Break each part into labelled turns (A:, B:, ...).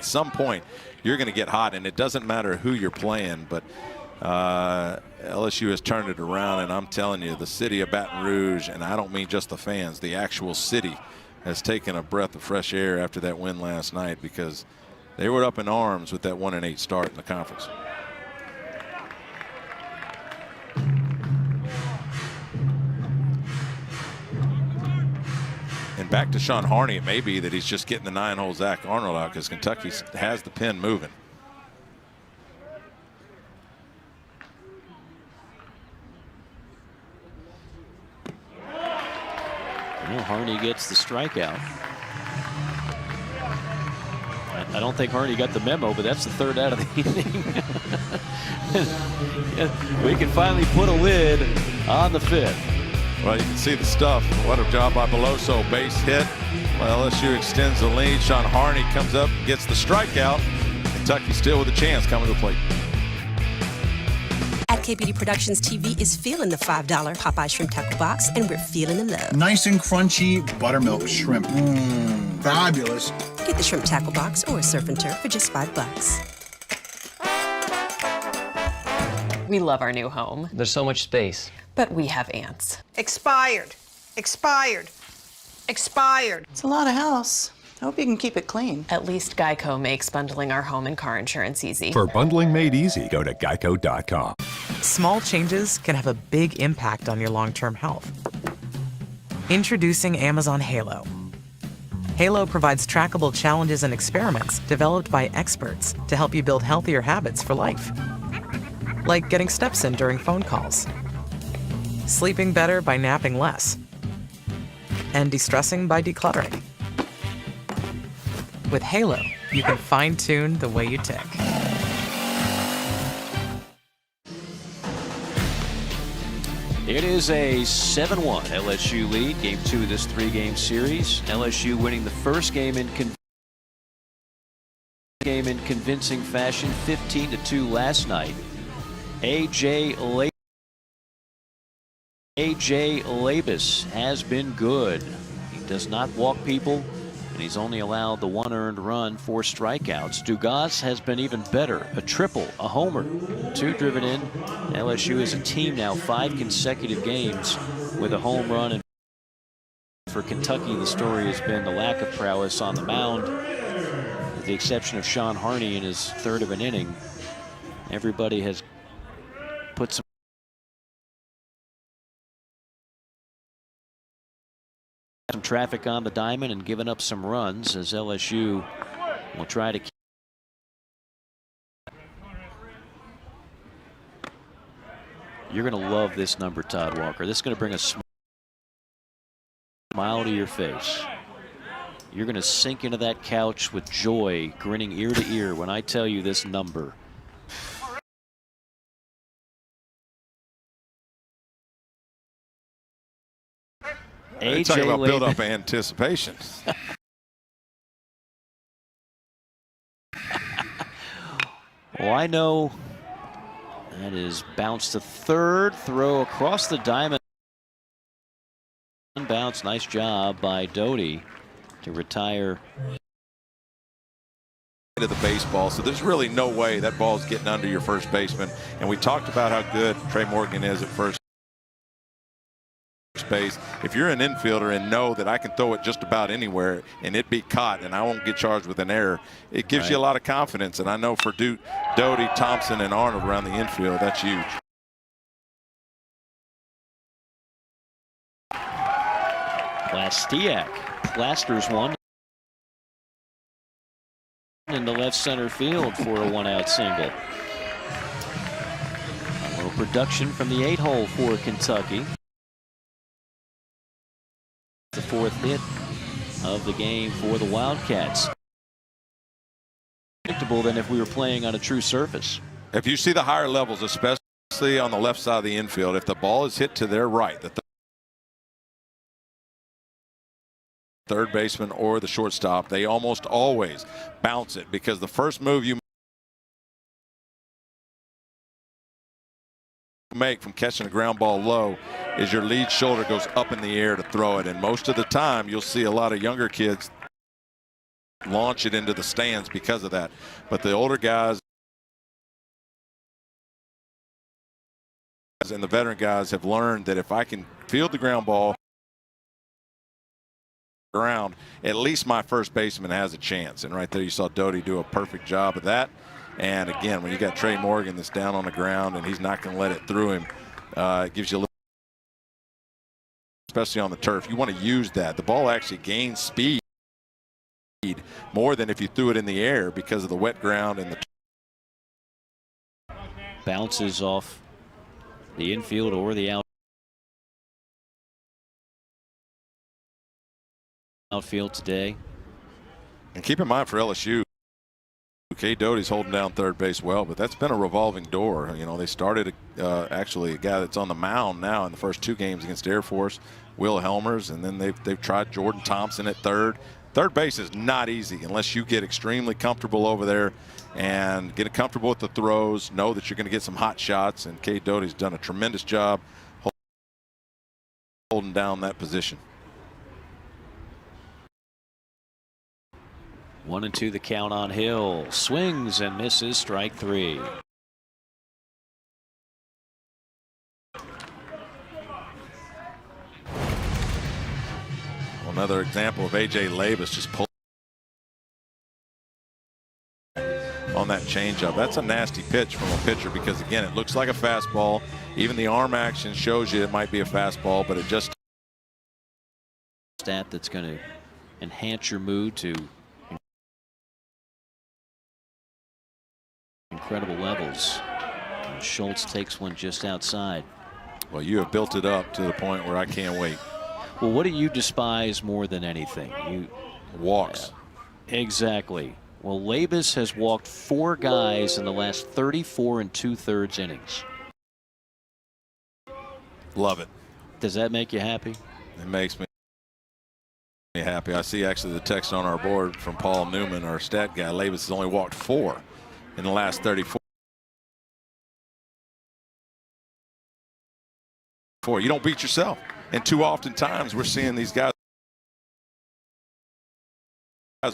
A: at some point you're going to get hot, and it doesn't matter who you're playing. But LSU has turned it around, and I'm telling you, the city of Baton Rouge, and I don't mean just the fans, the actual city has taken a breath of fresh air after that win last night, because they were up in arms with that 1-8 start in the conference. And back to Sean Harney, it may be that he's just getting the 9-hole Zach Arnold out, because Kentucky has the pin moving.
B: Well, Harney gets the strikeout. I don't think Harney got the memo, but that's the third out of the inning. We can finally put a lid on the fifth.
A: Well, you can see the stuff. What a job by Beloso. Base hit. Well, LSU extends the lead. Sean Harney comes up, gets the strikeout. Kentucky still with a chance coming to the plate.
C: At KBD Productions, TV is feeling the $5 Popeye Shrimp Tackle Box, and we're feeling the love.
D: Nice and crunchy buttermilk shrimp. Fabulous.
C: Get the Shrimp Tackle Box or Surf and Turf for just $5.
E: We love our new home.
F: There's so much space.
E: But we have ants.
G: Expired. Expired. Expired.
H: It's a lot of house. I hope you can keep it clean.
E: At least Geico makes bundling our home and car insurance easy.
I: For bundling made easy, go to geico.com.
J: Small changes can have a big impact on your long-term health. Introducing Amazon Halo. Halo provides trackable challenges and experiments developed by experts to help you build healthier habits for life. Like getting steps in during phone calls, sleeping better by napping less, and de-stressing by decluttering. With Halo, you can fine-tune the way you tick.
B: It is a 7-1 LSU lead, game 2 of this 3-game series. LSU winning the first game in convincing fashion, 15-2 last night. A.J. Labus has been good. He does not walk people, and he's only allowed the 1 earned run, 4 strikeouts. Dugas has been even better. A triple, a homer, 2 driven in. LSU is a team now 5 consecutive games with a home run. And for Kentucky, the story has been the lack of prowess on the mound. With the exception of Sean Harney in his third of an inning, everybody has put some traffic on the diamond and given up some runs, as LSU will try to keep. You're going to love this number, Todd Walker. This is going to bring a smile to your face. You're going to sink into that couch with joy, grinning ear to ear when I tell you this number.
A: Talking about build-up anticipation.
B: Well, I know that is bounced to third, throw across the diamond. Bounce, nice job by Doty to retire
A: To the baseball, so there's really no way that ball's getting under your first baseman. And we talked about how good Trey Morgan is at first base. If you're an infielder and know that I can throw it just about anywhere and it be caught and I won't get charged with an error, it gives you a lot of confidence. And I know for Doty, Thompson, and Arnold around the infield, that's huge.
B: Plastiak plasters one into left center field for a 1-out single. A little production from the 8-hole for Kentucky. The 4th hit of the game for the Wildcats. Predictable than if we were playing on a true surface.
A: If you see the higher levels, especially on the left side of the infield, if the ball is hit to their right, the third baseman or the shortstop, they almost always bounce it, because the first move you make from catching a ground ball low is your lead shoulder goes up in the air to throw it. And most of the time you'll see a lot of younger kids launch it into the stands because of that. But the older guys and the veteran guys have learned that if I can field the ground ball around, at least my first baseman has a chance. And right there you saw Doty do a perfect job of that. And again, when you got Trey Morgan that's down on the ground and he's not going to let it through him, it gives you a little, especially on the turf. You want to use that. The ball actually gains speed more than if you threw it in the air because of the wet ground and the
B: bounces off the infield or the outfield today.
A: And keep in mind for LSU, K. Doty's holding down third base well, but that's been a revolving door. You know, they started actually a guy that's on the mound now in the first 2 games against Air Force, Will Helmers, and then they've tried Jordan Thompson at third. Third base is not easy unless you get extremely comfortable over there and get comfortable with the throws, know that you're going to get some hot shots, and K. Doty's done a tremendous job holding down that position.
B: 1-2 the count on Hill. Swings and misses, strike 3.
A: Another example of A.J. Labus just pulled on that changeup. That's a nasty pitch from a pitcher because, again, it looks like a fastball. Even the arm action shows you it might be a fastball, but it just
B: stat that's going to enhance your mood to incredible levels. And Schultz takes one just outside.
A: Well, you have built it up to the point where I can't wait.
B: Well, what do you despise more than anything? You
A: walks.
B: Exactly. Well, Labus has walked 4 guys in the last 34 2/3 innings.
A: Love it.
B: Does that make you happy?
A: It makes me happy. I see actually the text on our board from Paul Newman, our stat guy. Labus has only walked 4 in the last 34. You don't beat yourself. And too often times we're seeing these guys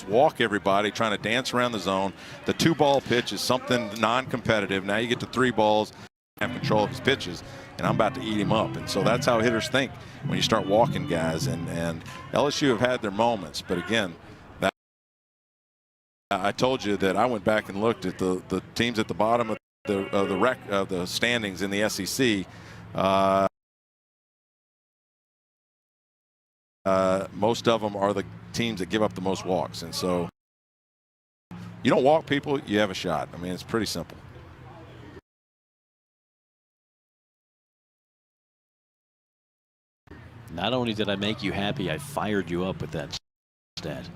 A: walk everybody, trying to dance around the zone. The 2-ball pitch is something non-competitive. Now you get to 3 balls, have control of his pitches, and I'm about to eat him up. And so that's how hitters think when you start walking guys. And LSU have had their moments, but again, I told you that I went back and looked at the teams at the bottom of the standings in the SEC. Most of them are the teams that give up the most walks, and so you don't walk people, you have a shot. I mean, it's pretty simple.
B: Not only did I make you happy, I fired you up with that stat.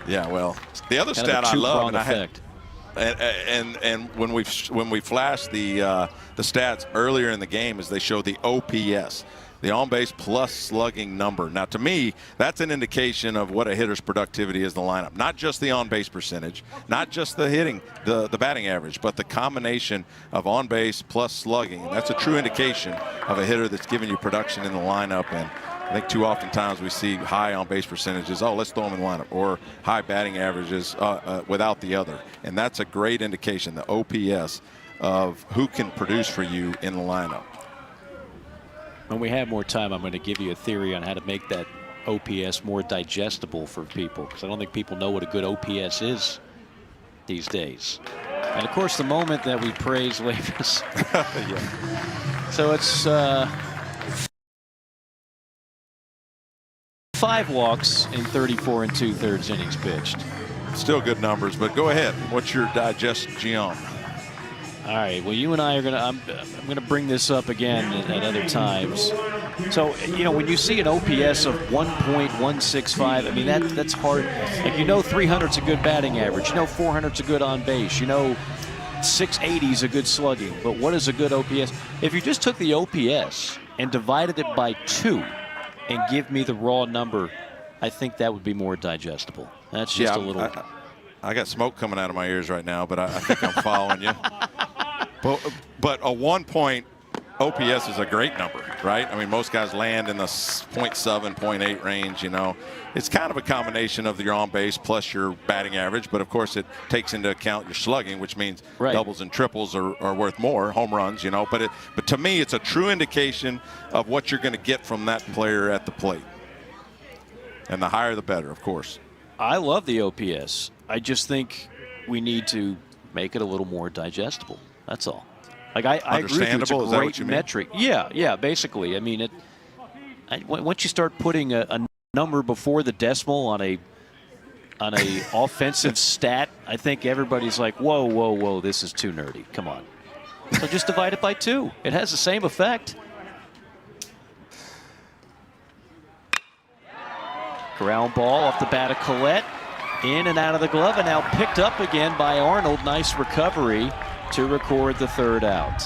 A: Yeah, well, the other stat I love,
B: and
A: when we flashed the stats earlier in the game, is they show the OPS, the on-base plus slugging number. Now, to me, that's an indication of what a hitter's productivity is in the lineup. Not just the on-base percentage, not just the hitting, the batting average, but the combination of on-base plus slugging. And that's a true indication of a hitter that's giving you production in the lineup. And I think too often times we see high on-base percentages. Oh, let's throw him in the lineup, or high batting averages without the other. And that's a great indication, the OPS, of who can produce for you in the lineup.
B: When we have more time, I'm going to give you a theory on how to make that OPS more digestible for people, because I don't think people know what a good OPS is these days. And of course, the moment that we praise Labus.
A: Yeah.
B: So it's 5 walks in 34 2/3 innings pitched.
A: Still good numbers, but go ahead. What's your digestion?
B: All right. Well, you and I are going to. I'm going to bring this up again at other times. So, you know, when you see an OPS of 1.165, I mean that's hard. Like, you know, 300's a good batting average. You know, 400's a good on base. You know, 680's a good slugging. But what is a good OPS? If you just took the OPS and divided it by 2 and give me the raw number, I think that would be more digestible. That's just a little.
A: I got smoke coming out of my ears right now, but I think I'm following you. But a 1.1 OPS is a great number, right? I mean, most guys land in the 0.7, 0.8 range, you know. It's kind of a combination of your on base plus your batting average, but of course it takes into account your slugging, which means doubles and triples are worth more, home runs, you know. But to me, it's a true indication of what you're going to get from that player at the plate. And the higher the better, of course.
B: I love the OPS. I just think we need to make it a little more digestible. That's all. Like I agree with you, it's a great metric. Yeah, basically. I mean, once you start putting a number before the decimal on a offensive stat, I think everybody's like, whoa, this is too nerdy. Come on. So just divide it by 2. It has the same effect. Ground ball off the bat of Collette. In and out of the glove, and now picked up again by Arnold. Nice recovery to record the 3rd out.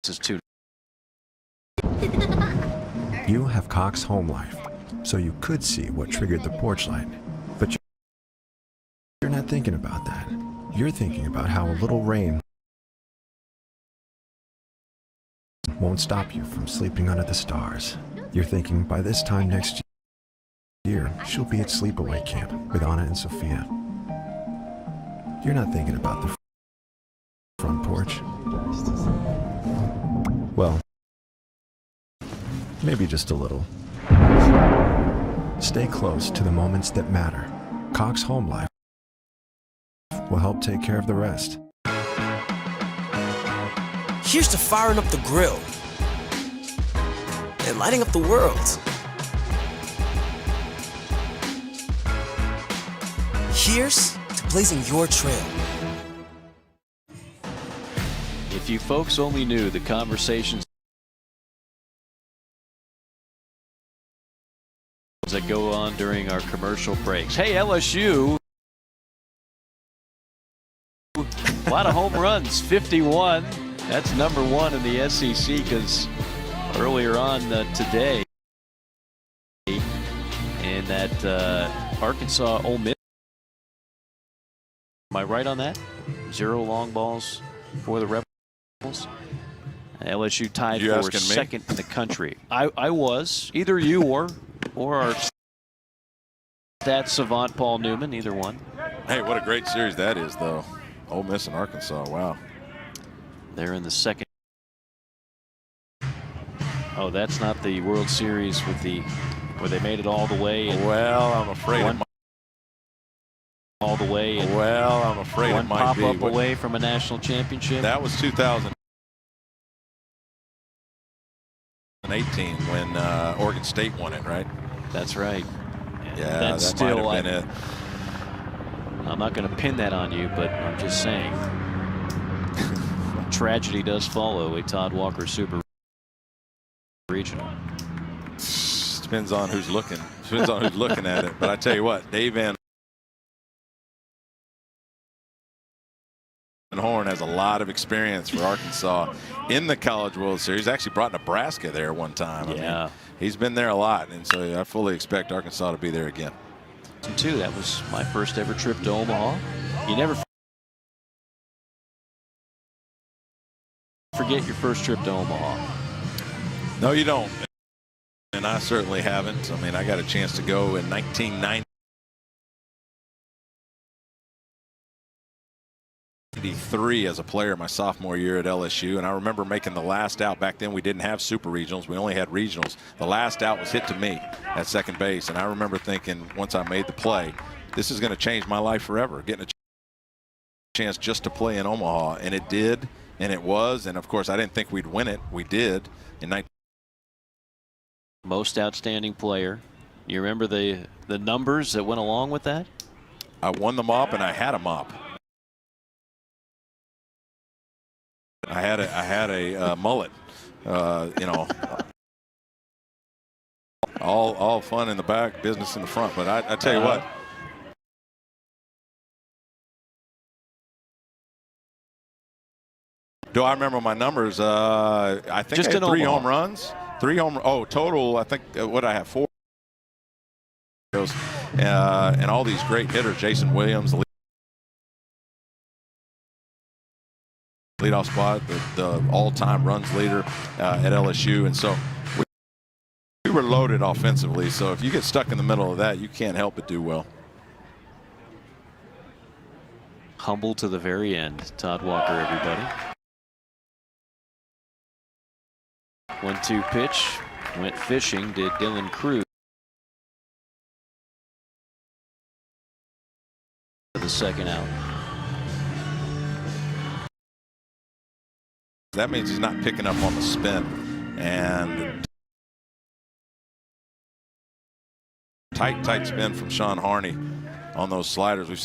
B: This is too.
I: You have Cox Home Life, so you could see what triggered the porch light. But you're not thinking about that. You're thinking about how a little rain won't stop you from sleeping under the stars. You're thinking by this time next year, she'll be at sleepaway camp with Anna and Sophia. You're not thinking about the front porch. Well, maybe just a little. Stay close to the moments that matter. Cox Home Life will help take care of the rest.
F: Here's to firing up the grill and lighting up the world. Here's to blazing your trail.
B: If you folks only knew the conversations that go on during our commercial breaks. Hey, LSU. A lot of home runs, 51. That's number 1 in the SEC because earlier on today in that Arkansas Ole Miss. Am I right on that? 0 long balls for the Rebels. LSU tied for second in the country. I was. Either you or our stat savant Paul Newman, either one.
A: Hey, what a great series that is, though. Ole Miss and Arkansas, wow.
B: They're in the second. Oh, that's not the World Series with where they made it all the way.
A: Well, I'm afraid it might.
B: All the way.
A: Well, I'm afraid it might be.
B: One pop-up away from a national championship.
A: That was 2018 when Oregon State won it, right?
B: That's right.
A: Yeah,
B: that's
A: that
B: still
A: might have been it.
B: I'm not going to pin that on you, but I'm just saying. Tragedy does follow a Todd Walker Super Regional.
A: Depends on who's looking. Depends on who's looking at it. But I tell you what, Dave Van Horn has a lot of experience for Arkansas in the College World Series. Actually brought Nebraska there one time.
B: Yeah.
A: I mean, he's been there a lot, and so I fully expect Arkansas to be there again.
B: Too. That was my first ever trip to Omaha. You never forget your first trip to Omaha.
A: No, you don't. And I certainly haven't. I mean, I got a chance to go in 1993 as a player my sophomore year at LSU, and I remember making the last out. Back then we didn't have super regionals, we only had regionals. The last out was hit to me at second base, and I remember thinking once I made the play, this is going to change my life forever, getting a chance just to play in Omaha, and it did, and it was, and of course I didn't think we'd win it. We did in 19.
B: Most outstanding player. You remember the numbers that went along with that?
A: I won the mop, and I had a mop. I had a mullet. You know, all fun in the back, business in the front. But I tell you what. Do I remember my numbers? I think
B: just
A: I had
B: in
A: 3
B: Omaha.
A: home runs. 3 home. Oh, total. I think what I have 4. And all these great hitters. Jason Williams, the leadoff spot, the all-time runs leader at LSU, and so we were loaded offensively. So if you get stuck in the middle of that, you can't help but do well.
B: Humble to the very end. Todd Walker, everybody. 1-2 pitch. Went fishing, did Dylan Cruz. The second out.
A: That means he's not picking up on the spin. And tight spin from Sean Harney on those sliders. We've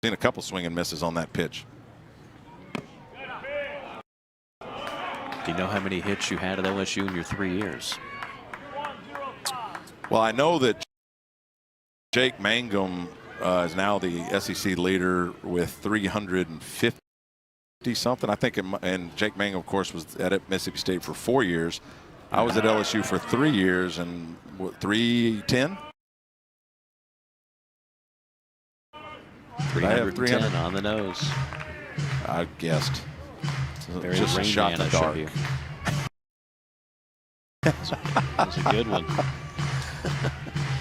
A: seen a couple swing and misses on that pitch.
B: Do you know how many hits you had at LSU in your 3 years?
A: Well, I know that Jake Mangum is now the SEC leader with 350 something. I think, and Jake Mangum, of course, was at Mississippi State for 4 years. I was at LSU for 3 years, and what, 310?
B: 310 on the nose.
A: I guessed.
B: Very
A: just a
B: Rain
A: shot in
B: Man
A: the
B: of
A: dark.
B: you. That's a good one.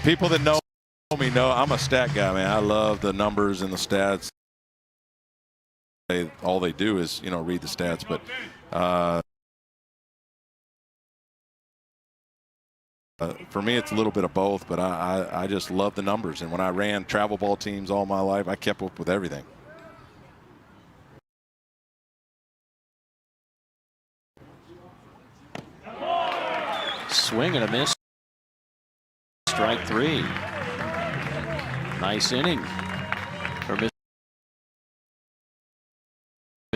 A: People that know me know I'm a stat guy, man. I love the numbers and the stats. All they do is, you know, read the stats, but for me it's a little bit of both, but I just love the numbers, and when I ran travel ball teams all my life, I kept up with everything.
B: Swing and a miss. Strike 3. Nice inning for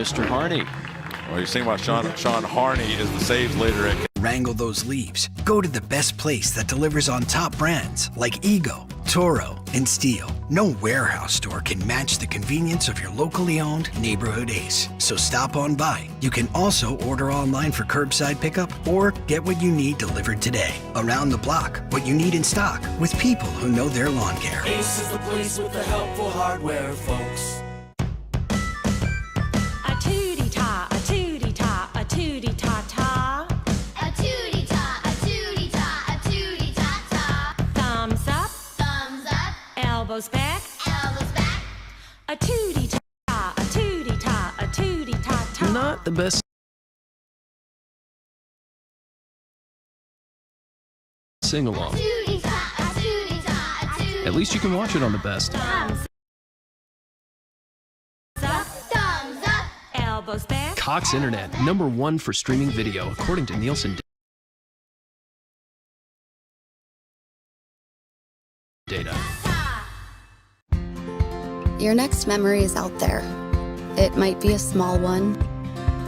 B: Mr. Harney.
A: Well, you're seeing why Sean Harney is the saves leader at.
K: Wrangle those leaves. Go to the best place that delivers on top brands like Ego, Toro, and Steel. No warehouse store can match the convenience of your locally owned neighborhood ace. So stop on by. You can also order online for curbside pickup or get what you need delivered today. Around the block, what you need in stock with people who know their lawn care.
F: Ace is the place with the helpful hardware, folks.
C: A tootie-ta, a tootie-ta, a tootie-ta-ta.
L: A tootie-ta, a tootie-ta, a tootie-ta-ta.
C: Thumbs up,
L: Thumbs up,
C: elbows back.
L: elbows back.
C: A tootie-ta, a tootie-ta, a tootie-ta-ta.
F: Not the best
M: sing-along.
L: Tootie-ta, a tootie-ta, a tootie-ta.
M: At least you can watch it on the best.
C: Thumbs up,
L: Thumbs up.
C: elbows back.
M: Cox Internet, #1 for streaming video, according to Nielsen data.
L: Your next memory is out there. It might be a small one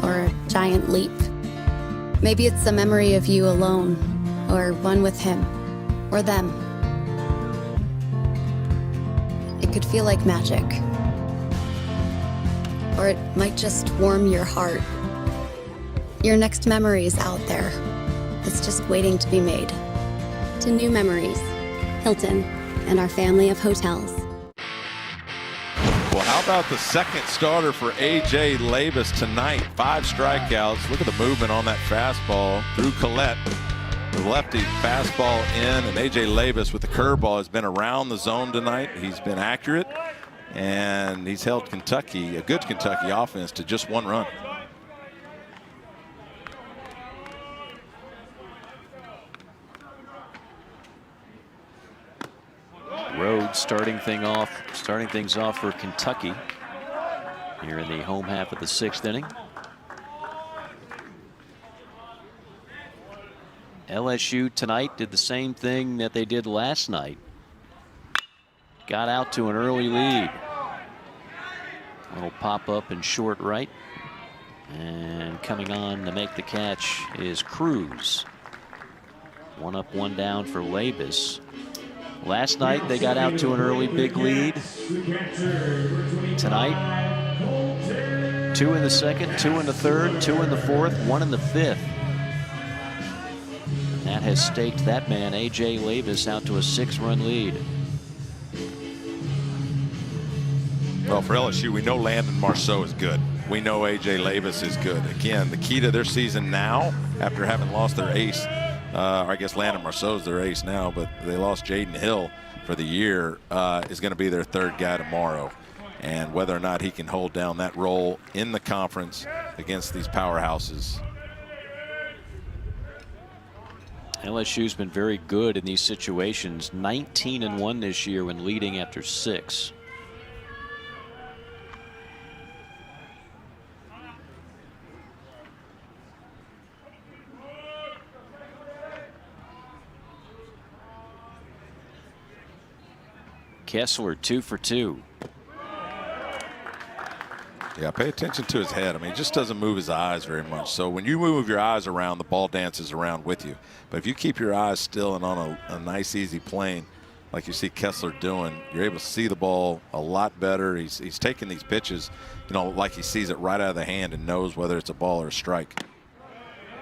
L: or a giant leap. Maybe it's a memory of you alone or one with him or them. It could feel like magic. Or it might just warm your heart. Your next memory is out there. It's just waiting to be made. To new memories, Hilton and our family of hotels.
A: Well, how about the second starter for A.J. Labus tonight? 5 strikeouts. Look at the movement on that fastball through Collette. The lefty fastball in, and A.J. Labus with the curveball has been around the zone tonight. He's been accurate, and he's held Kentucky, a good Kentucky offense, to just 1 run.
B: Rhodes starting things off for Kentucky. here in the home half of the 6th inning. LSU tonight did the same thing that they did last night. Got out to an early lead. Little pop up in short right. And coming on to make the catch is Cruz. 1 up, 1 down for Labus. Last night they got out to an early big lead. Tonight, 2 in the 2nd, 2 in the 3rd, 2 in the 4th, 1 in the 5th. That has staked that man, A.J. Labus, out to a 6-run lead.
A: Well, for LSU, we know Landon Marceau is good. We know A.J. Labus is good. Again, the key to their season now, after having lost their ace, or I guess Landon Marceau is their ace now, but they lost Jaden Hill for the year, is going to be their 3rd guy tomorrow. And whether or not he can hold down that role in the conference against these powerhouses.
B: LSU's been very good in these situations. 19-1 this year when leading after 6. Kessler 2 for 2.
A: Yeah, pay attention to his head. I mean, he just doesn't move his eyes very much. So when you move your eyes around, the ball dances around with you. But if you keep your eyes still and on a nice, easy plane, like you see Kessler doing, you're able to see the ball a lot better. He's taking these pitches, you know, like he sees it right out of the hand and knows whether it's a ball or a strike.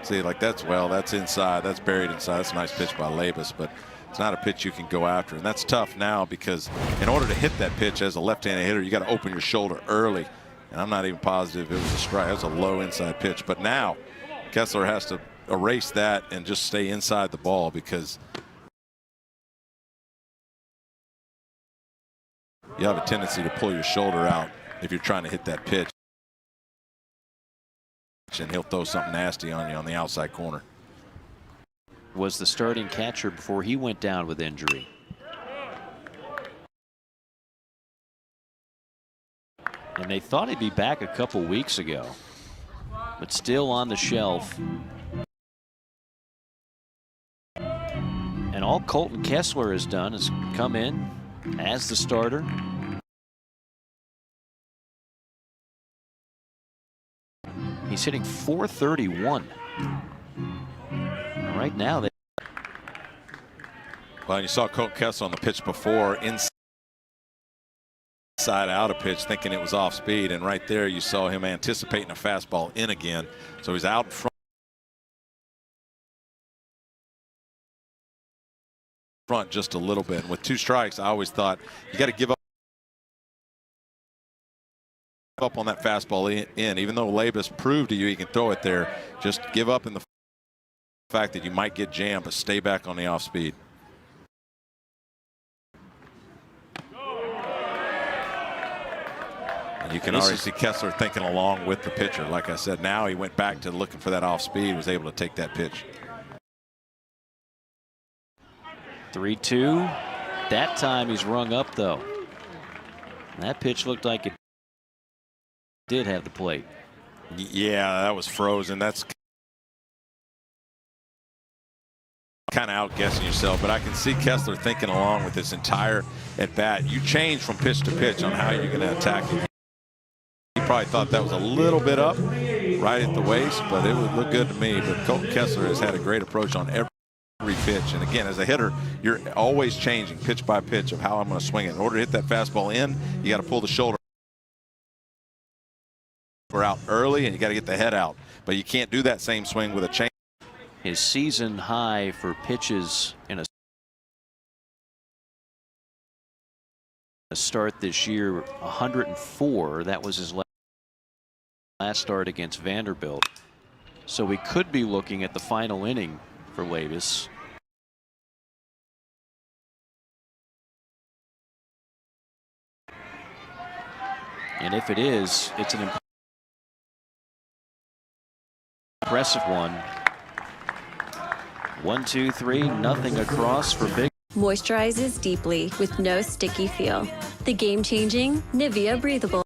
A: See, like that's inside. That's buried inside. That's a nice pitch by Labus, but it's not a pitch you can go after. And that's tough now because in order to hit that pitch as a left-handed hitter, you got to open your shoulder early. And I'm not even positive it was a strike. It was a low inside pitch. But now Kessler has to erase that and just stay inside the ball because you have a tendency to pull your shoulder out if you're trying to hit that pitch. And he'll throw something nasty on you on the outside corner.
B: Was the starting catcher before he went down with injury. And they thought he'd be back a couple weeks ago, but still on the shelf. And all Colton Kessler has done is come in as the starter. He's hitting .431. Right now,
A: well, you saw Colton Kessler on the pitch before, inside out a pitch, thinking it was off speed, and right there you saw him anticipating a fastball in again. So he's out front just a little bit. And with 2 strikes, I always thought you got to give up on that fastball in. Even though Labus proved to you he can throw it there, just give up in the fact that you might get jammed, but stay back on the off speed. And you can already see Kessler thinking along with the pitcher. Like I said, now he went back to looking for that off speed, was able to take that pitch.
B: 3-2. That time he's rung up though. That pitch looked like it did have the plate.
A: Yeah, that was frozen. That's kind of outguessing yourself, but I can see Kessler thinking along with this entire at bat. You change from pitch to pitch on how you're going to attack it. He probably thought that was a little bit up right at the waist, but it would look good to me. But Colton Kessler has had a great approach on every pitch. And again, as a hitter, you're always changing pitch by pitch of how I'm going to swing it. In order to hit that fastball in, you got to pull the shoulder out early and you got to get the head out. But you can't do that same swing with a change.
B: His season high for pitches in a start this year, 104. That was his last start against Vanderbilt. So we could be looking at the final inning for Labus. And if it is, it's an impressive one. 1, 2, 3, nothing across for Big.
L: Moisturizes deeply with no sticky feel. The game-changing Nivea Breathable.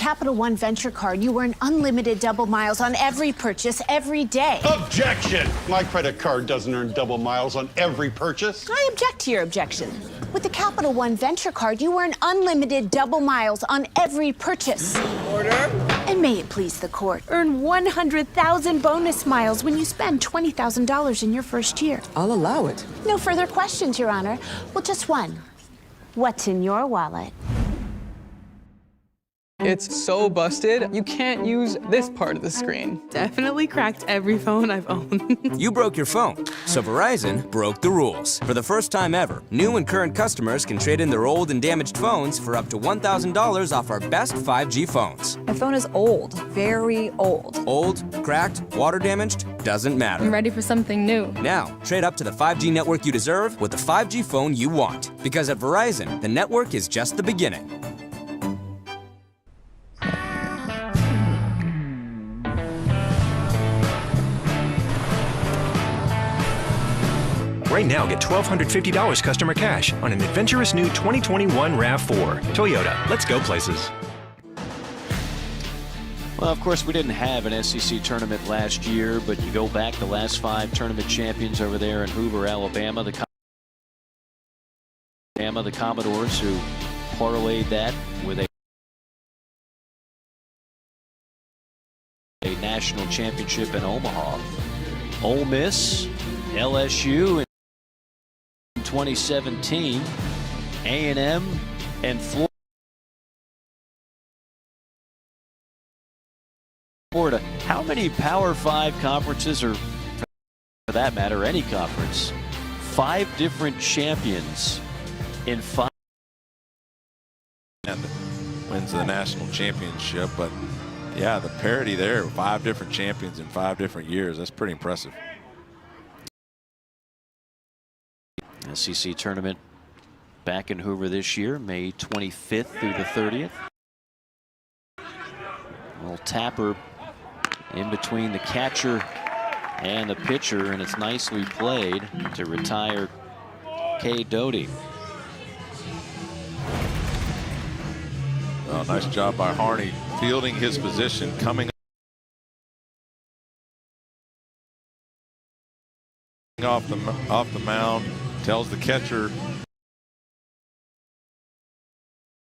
N: Capital One Venture card, you earn unlimited double miles on every purchase every day.
O: Objection! My credit card doesn't earn double miles on every purchase.
N: I object to your objection. With the Capital One Venture card, you earn unlimited double miles on every purchase.
G: Order.
N: And may it please the court, earn 100,000 bonus miles when you spend $20,000 in your first year.
P: I'll allow it.
N: No further questions, Your Honor. Well, just one. What's in your wallet?
P: It's so busted, you can't use this part of the screen.
Q: Definitely cracked every phone I've owned.
R: You broke your phone, so Verizon broke the rules. For the first time ever, new and current customers can trade in their old and damaged phones for up to $1,000 off our best 5G phones.
Q: My phone is old, very old.
R: Old, cracked, water damaged, doesn't matter.
Q: I'm ready for something new.
R: Now, trade up to the 5G network you deserve with the 5G phone you want. Because at Verizon, the network is just the beginning.
S: Right now, get $1,250 customer cash on an adventurous new 2021 RAV4. Toyota, let's go places.
B: Well, of course, we didn't have an SEC tournament last year, but you go back the last 5 tournament champions over there in Hoover, Alabama. The Commodores, who parlayed that with a national championship in Omaha. Ole Miss, LSU in 2017, A&M, and Florida. How many Power 5 conferences, or for that matter, any conference, 5 different champions in 5?
A: And wins the national championship, but yeah, the parity there, 5 different champions in 5 different years. That's pretty impressive.
B: SEC tournament back in Hoover this year, May 25th through the 30th. A little tapper in between the catcher and the pitcher, and it's nicely played to retire Kay Doty.
A: Well, nice job by Harney fielding his position, coming off the mound. Tells the catcher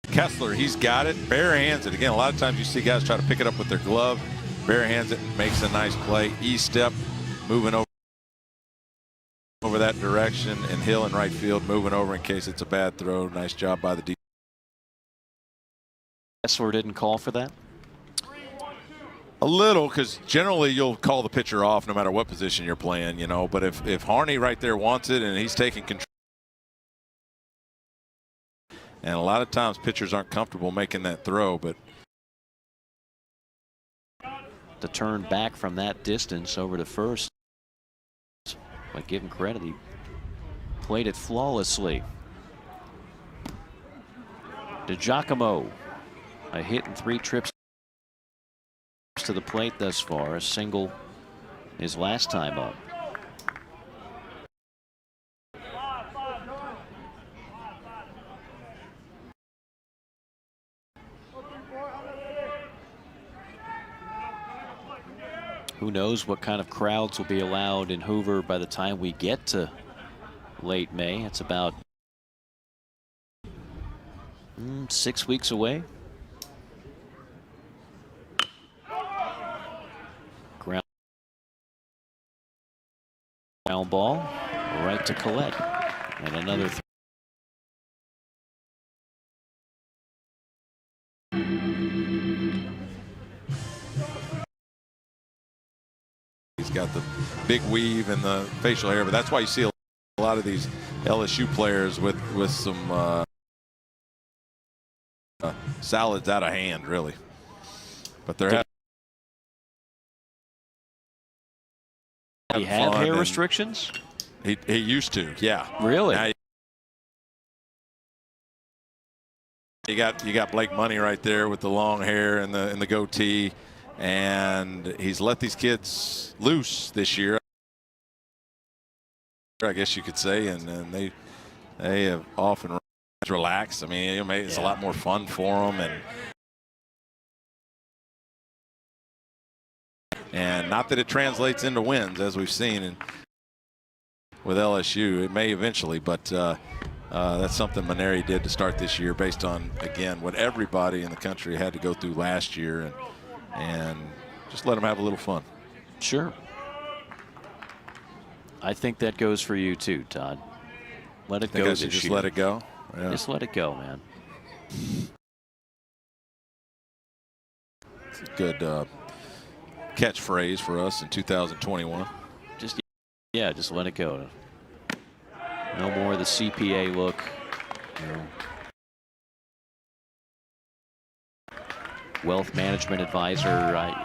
A: Kessler he's got it, bare hands it. Again, a lot of times you see guys try to pick it up with their glove, bare hands it, makes a nice play. E-step, moving over that direction, and Hill in right field moving over in case it's a bad throw. Nice job by the D.
B: Kessler didn't call for that?
A: A little, because generally you'll call the pitcher off no matter what position you're playing, you know. But if Harney right there wants it and he's taking control, and a lot of times pitchers aren't comfortable making that throw, but
B: to turn back from that distance over to first, but give him credit, he played it flawlessly. DiGiacomo, a hit and 3 trips to the plate thus far, a single his last time up. Who knows what kind of crowds will be allowed in Hoover by the time we get to late May. It's about 6 weeks away. Ground ball right to Collette, and another
A: he's got the big weave and the facial hair, but that's why you see a lot of these LSU players with some salads out of hand, really. But they're
B: he have hair restrictions?
A: He used to, yeah.
B: Really?
A: Now you got Blake Money right there with the long hair and the goatee, and he's let these kids loose this year, I guess you could say, and they have often relaxed. I mean, it's a lot more fun for them, and And not that it translates into wins, as we've seen with LSU. It may eventually, but that's something Maneri did to start this year based on, again, what everybody in the country had to go through last year, and just let them have a little fun.
B: Sure. I think that goes for you too, Todd. Let it go this year.
A: Just let it go? Yeah.
B: Just let it go, man.
A: It's a good catchphrase for us in 2021.
B: Just let it go. No more of the CPA look. Wealth management advisor.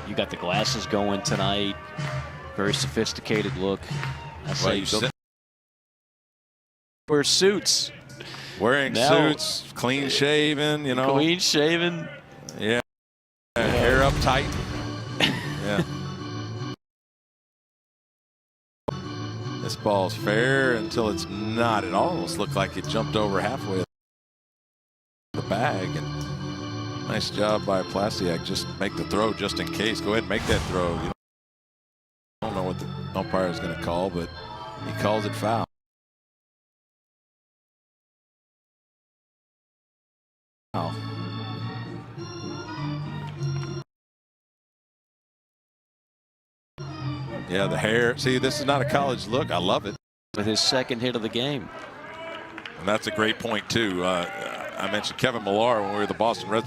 B: You got the glasses going tonight. Very sophisticated look. I say you wear suits.
A: Wearing suits, clean shaven, you know.
B: Clean shaven.
A: Yeah. Hair up tight. Yeah. This ball's fair until it's not. It almost looked like it jumped over halfway the bag. And nice job by Plasiak. Just make the throw just in case. Go ahead and make that throw. You don't know what the umpire is going to call, but he calls it foul. Yeah, the hair. See, this is not a college look. I love it.
B: With his second hit of the game.
A: And that's a great point, too. I mentioned Kevin Millar when we were the Boston Red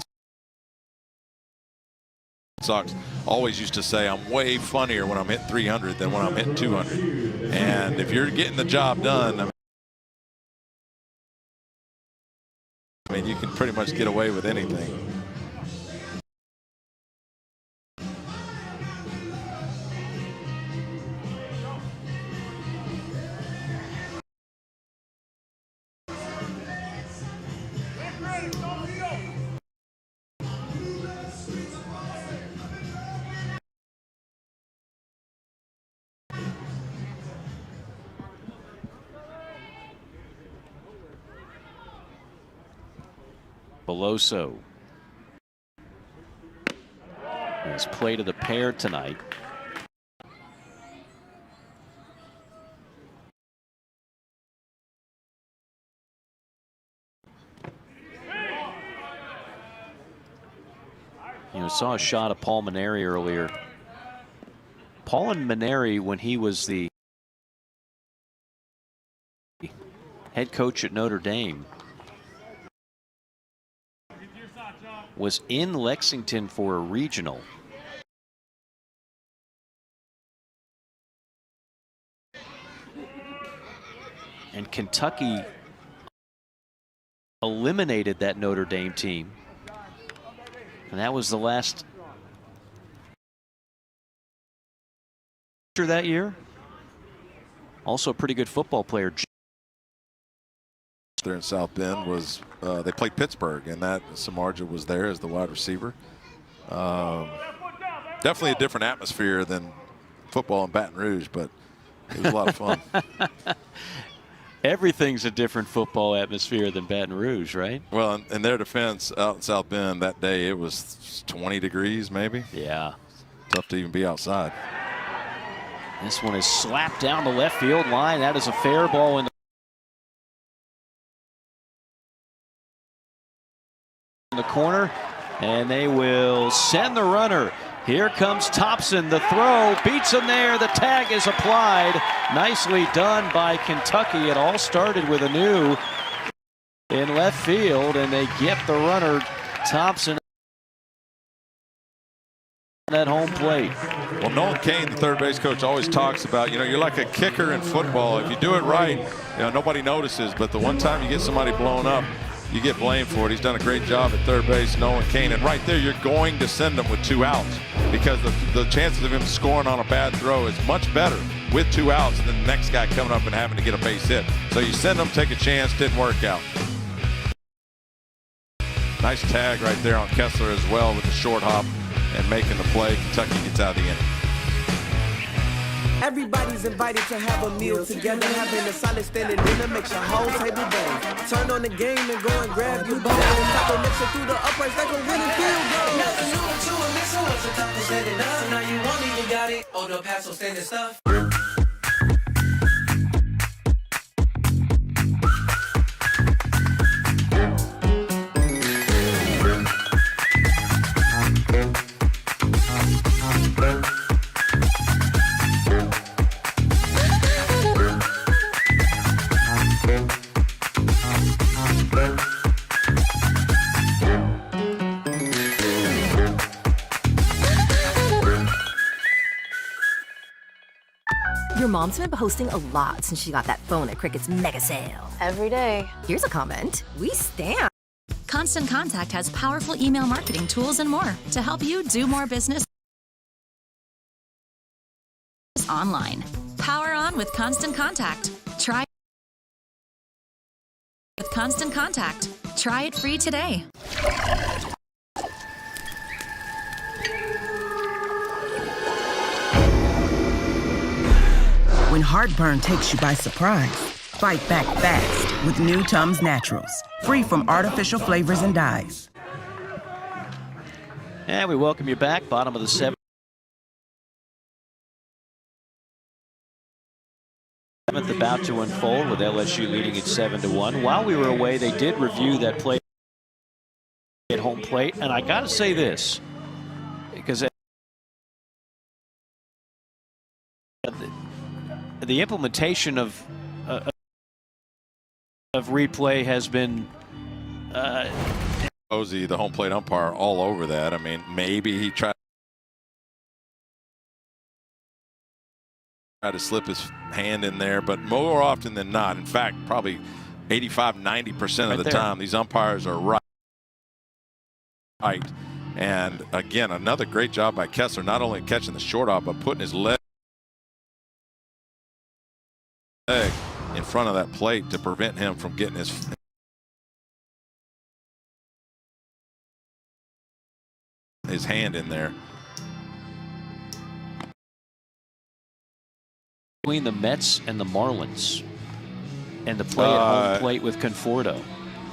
A: Sox. Always used to say, I'm way funnier when I'm hitting 300 than when I'm hitting 200. And if you're getting the job done, I mean, you can pretty much get away with anything.
B: Beloso. His play to the pair tonight. You know, saw a shot of Paul Maneri earlier. Paul and Maneri, when he was the head coach at Notre Dame, was in Lexington for a regional. And Kentucky eliminated that Notre Dame team. And that was the last that year. Also a pretty good football player.
A: There in South Bend was they played Pittsburgh, and that Samardzija was there as the wide receiver. Definitely a different atmosphere than football in Baton Rouge, but it was a lot of fun.
B: Everything's a different football atmosphere than Baton Rouge, right?
A: Well, in their defense, out in South Bend that day, it was 20 degrees maybe.
B: Yeah.
A: Tough to even be outside.
B: This one is slapped down the left field line. That is a fair ball in the corner, and they will send the runner. Here comes Thompson. The throw beats him there. The tag is applied. Nicely done by Kentucky. It all started with a new in left field, and they get the runner Thompson at home plate.
A: Well, Nolan Kane, the third base coach, always talks about, you're like a kicker in football. If you do it right, nobody notices. But the one time you get somebody blown up, you get blamed for it. He's done a great job at third base, Nolan Kane. And right there, you're going to send him with 2 outs because the chances of him scoring on a bad throw is much better with 2 outs than the next guy coming up and having to get a base hit. So you send him, take a chance, didn't work out. Nice tag right there on Kessler as well with the short hop and making the play. Kentucky gets out of the inning.
F: Everybody's invited to have a meal together. Having a solid standing dinner makes your whole table bang. Turn on the game and go and grab your bowl. Taco mixer through the uprights like a winning field goal. Never knew what you were missing was a taco standing up. Now you want it, you got it. Old El Paso standing stuff.
T: Your mom's been posting a lot since she got that phone at Cricut's mega sale.
Q: Every day.
T: Here's a comment. We stand.
U: Constant Contact has powerful email marketing tools and more to help you do more business online. Power on with Constant Contact. Try with Constant Contact. Try it free today.
V: When heartburn takes you by surprise, fight back fast with new Tums Naturals, free from artificial flavors and dyes.
B: And we welcome you back. Bottom of the seventh. About to unfold with LSU leading at 7-1. While we were away, they did review that play at home plate, and I got to say this because the implementation of replay has been
A: Posey, the home plate umpire, all over that. I mean, maybe he tried to slip his hand in there, but more often than not, in fact, probably 85–90% of the time, these umpires are right. And again, another great job by Kessler, not only catching the short off, but putting his leg in front of that plate to prevent him from getting his hand in there.
B: Between the Mets and the Marlins and the play at home plate with Conforto.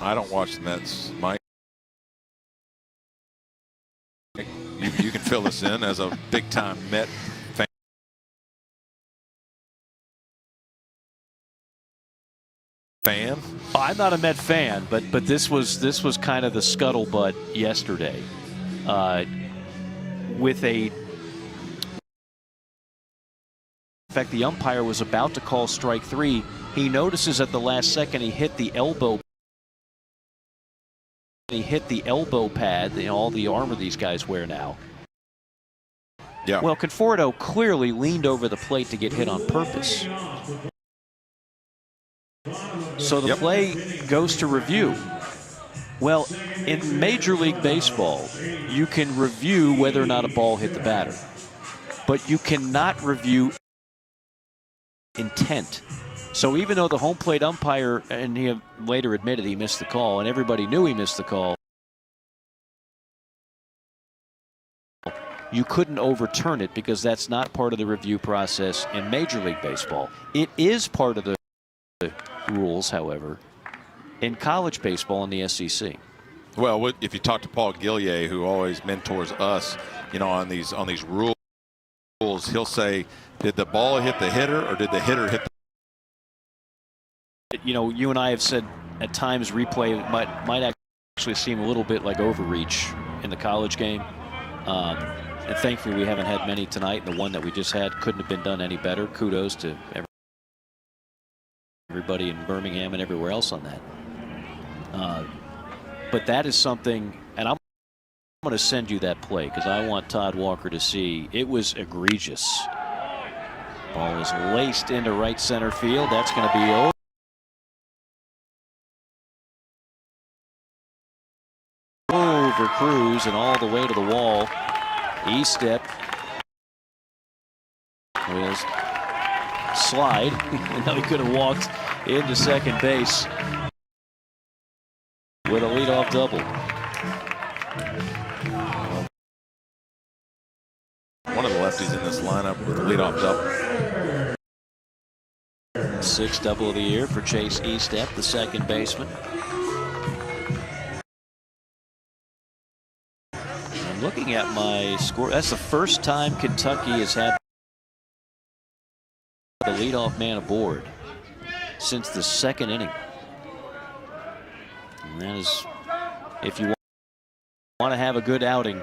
A: I don't watch the Mets, Mike. You can fill us in as a big-time Met fan.
B: Oh, I'm not a Met fan, but this was kind of the scuttlebutt yesterday, with a. In fact, the umpire was about to call strike 3. He notices at the last second he hit the elbow. He hit the elbow pad, all the armor these guys wear now.
A: Yeah.
B: Well, Conforto clearly leaned over the plate to get hit on purpose. So the play goes to review. Well, in Major League Baseball, you can review whether or not a ball hit the batter, but you cannot review intent. So even though the home plate umpire, and he later admitted he missed the call, and everybody knew he missed the call, you couldn't overturn it because that's not part of the review process in Major League Baseball. It is part of the rules, however, in college baseball in the SEC.
A: Well, if you talk to Paul Gillier, who always mentors us, on these rules, he'll say, did the ball hit the hitter or did the hitter hit the...
B: You and I have said at times replay might actually seem a little bit like overreach in the college game. And thankfully we haven't had many tonight. The one that we just had couldn't have been done any better. Kudos to everybody in Birmingham and everywhere else on that. But that is something, and I'm going to send you that play because I want Todd Walker to see. It was egregious. Ball is laced into right center field. That's going to be over Cruz and all the way to the wall. E-step. Wheels slide. And now he could have walked into second base with a leadoff double.
A: One of the lefties in this lineup with a leadoff double.
B: Sixth double of the year for Chase Estep, the second baseman. I'm looking at my score. That's the first time Kentucky has had the leadoff man aboard since the second inning. And that is, if you want to have a good outing,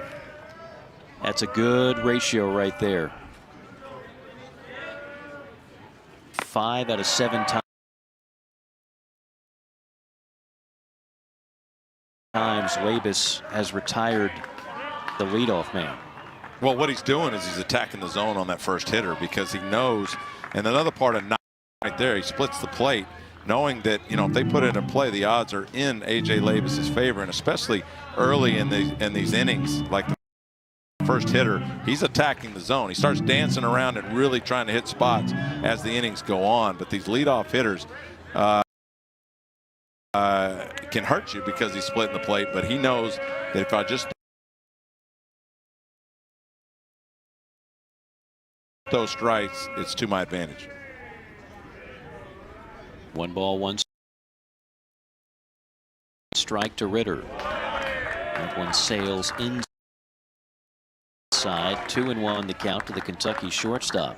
B: that's a good ratio right there. 5 out of 7 times Labus has retired the leadoff man.
A: Well, what he's doing is he's attacking the zone on that first hitter because he knows, and another part of right there, he splits the plate, knowing that, you know, if they put it in play, the odds are in A.J. Labus's favor, and especially early in these innings, like the first hitter, he's attacking the zone. He starts dancing around and really trying to hit spots as the innings go on. But these leadoff hitters can hurt you because he's splitting the plate. But he knows that if I just those strikes, it's to my advantage.
B: 1 ball, 1 strike to Ritter. That one sails inside. 2-1 the count to the Kentucky shortstop.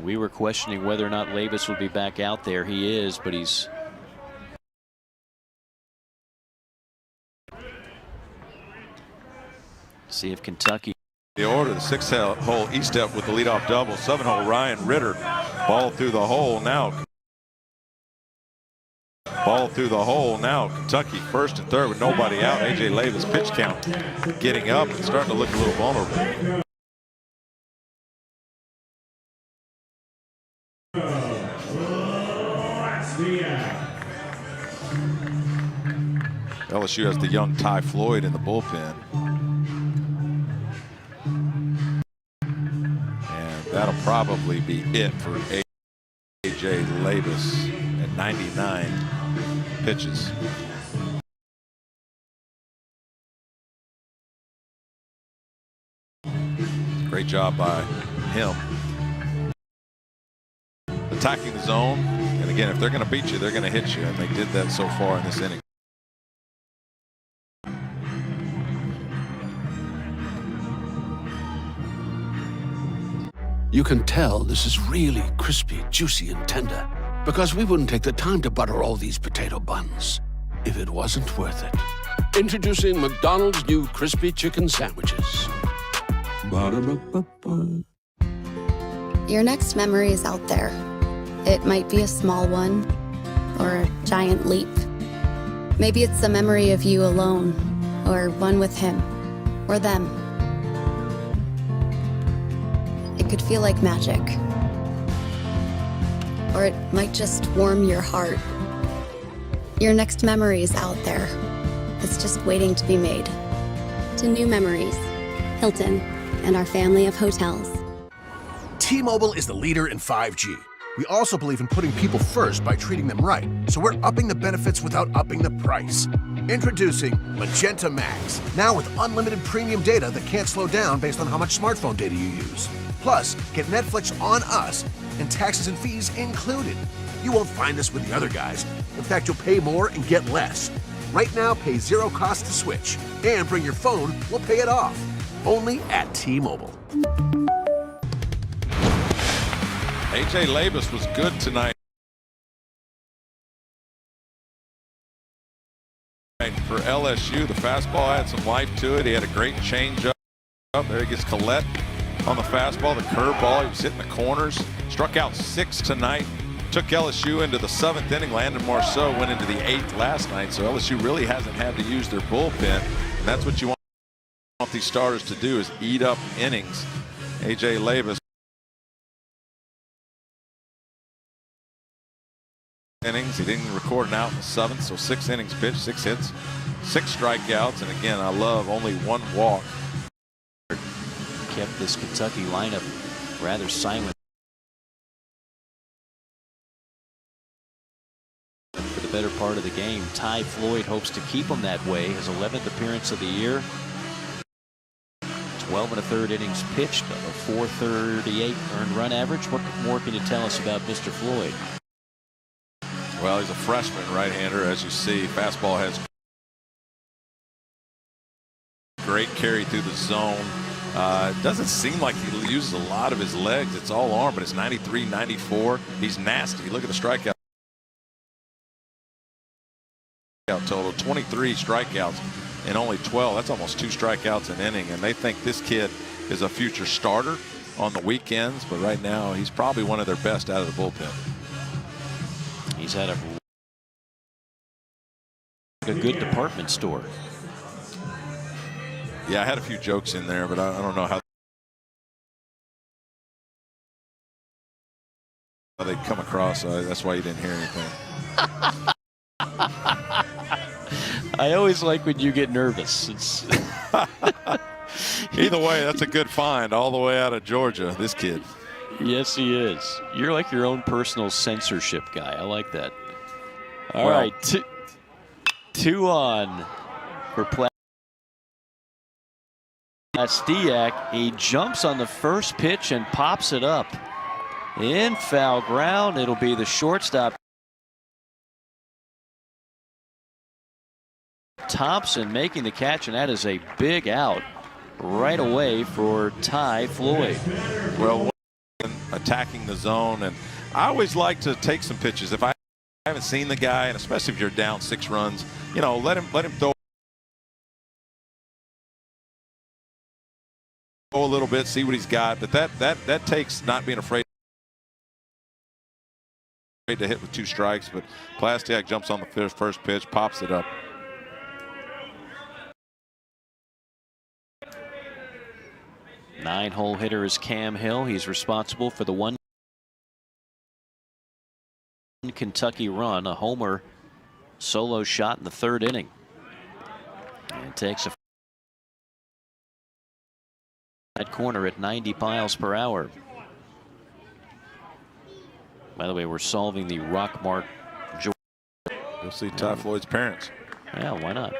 B: We were questioning whether or not Labus would be back out there. He is, but he's see if Kentucky.
A: The order, the 6-hole Estep with the leadoff double. 7-hole Ryan Ritter. Ball through the hole now. Ball through the hole now. Kentucky first and third with nobody out. A.J. Labus pitch count getting up and starting to look a little vulnerable. LSU has the young Ty Floyd in the bullpen. And that'll probably be it for A.J. Labus at 99 pitches. Great job by him attacking the zone. And again, if they're going to beat you, they're going to hit you. And they did that so far in this inning.
D: You can tell this is really crispy, juicy, and tender because we wouldn't take the time to butter all these potato buns if it wasn't worth it. Introducing McDonald's new crispy chicken sandwiches. Ba-da-ba-ba-ba.
L: Your next memory is out there. It might be a small one or a giant leap. Maybe it's a memory of you alone or one with him or them. It could feel like magic. Or it might just warm your heart. Your next memory is out there. It's just waiting to be made. To new memories, Hilton and our family of hotels.
H: T-Mobile is the leader in 5G. We also believe in putting people first by treating them right. So we're upping the benefits without upping the price. Introducing Magenta Max. Now with unlimited premium data that can't slow down based on how much smartphone data you use. Plus, get Netflix on us and taxes and fees included. You won't find this with the other guys. In fact, you'll pay more and get less. Right now, pay zero cost to switch. And bring your phone, we'll pay it off. Only at T-Mobile.
A: A.J. Labus was good tonight for LSU. The fastball had some life to it. He had a great changeup. There he gets Collette on the fastball. The curveball, he was hitting the corners. Struck out 6 tonight. Took LSU into the 7th inning. Landon Marceau went into the 8th last night. So LSU really hasn't had to use their bullpen. And that's what you want these starters to do, is eat up innings. A.J. Labus innings. He didn't record an out in the 7th, so 6 innings pitched, 6 hits, 6 strikeouts, and again, I love only 1 walk.
B: Kept this Kentucky lineup rather silent for the better part of the game. Ty Floyd hopes to keep him that way. His 11th appearance of the year. 12 1/3 innings pitched, a 438 earned run average. What more can you tell us about Mr. Floyd?
A: Well, he's a freshman right-hander, as you see. Fastball has great carry through the zone. It doesn't seem like he uses a lot of his legs. It's all arm, but it's 93, 94. He's nasty. Look at the strikeout total. 23 strikeouts and only 12. That's almost 2 strikeouts an inning. And they think this kid is a future starter on the weekends. But right now, he's probably one of their best out of the bullpen.
B: He's at a good department store.
A: Yeah, I had a few jokes in there, but I don't know how they come across. That's why you didn't hear anything.
B: I always like when you get nervous. It's
A: Either way, that's a good find all the way out of Georgia, this kid.
B: Yes, he is. You're like your own personal censorship guy. I like that. All
A: Well,
B: right, 2 on for Plastiak. He jumps on the first pitch and pops it up. In foul ground, it'll be the shortstop Thompson making the catch, and that is a big out right away for Ty Floyd.
A: Well, attacking the zone, and I always like to take some pitches. If I haven't seen the guy, and especially if you're down 6 runs, you know, let him throw a little bit, see what he's got. But that takes not being afraid to hit with 2 strikes. But Plastiak jumps on the first pitch, pops it up.
B: Nine-hole hitter is Cam Hill. He's responsible for the 1 Kentucky run, a homer solo shot in the 3rd inning. And takes a that corner at 90 miles per hour. By the way, we're solving the Rockmart Georgia.
A: You'll see Ty Floyd's parents.
B: Yeah, why not?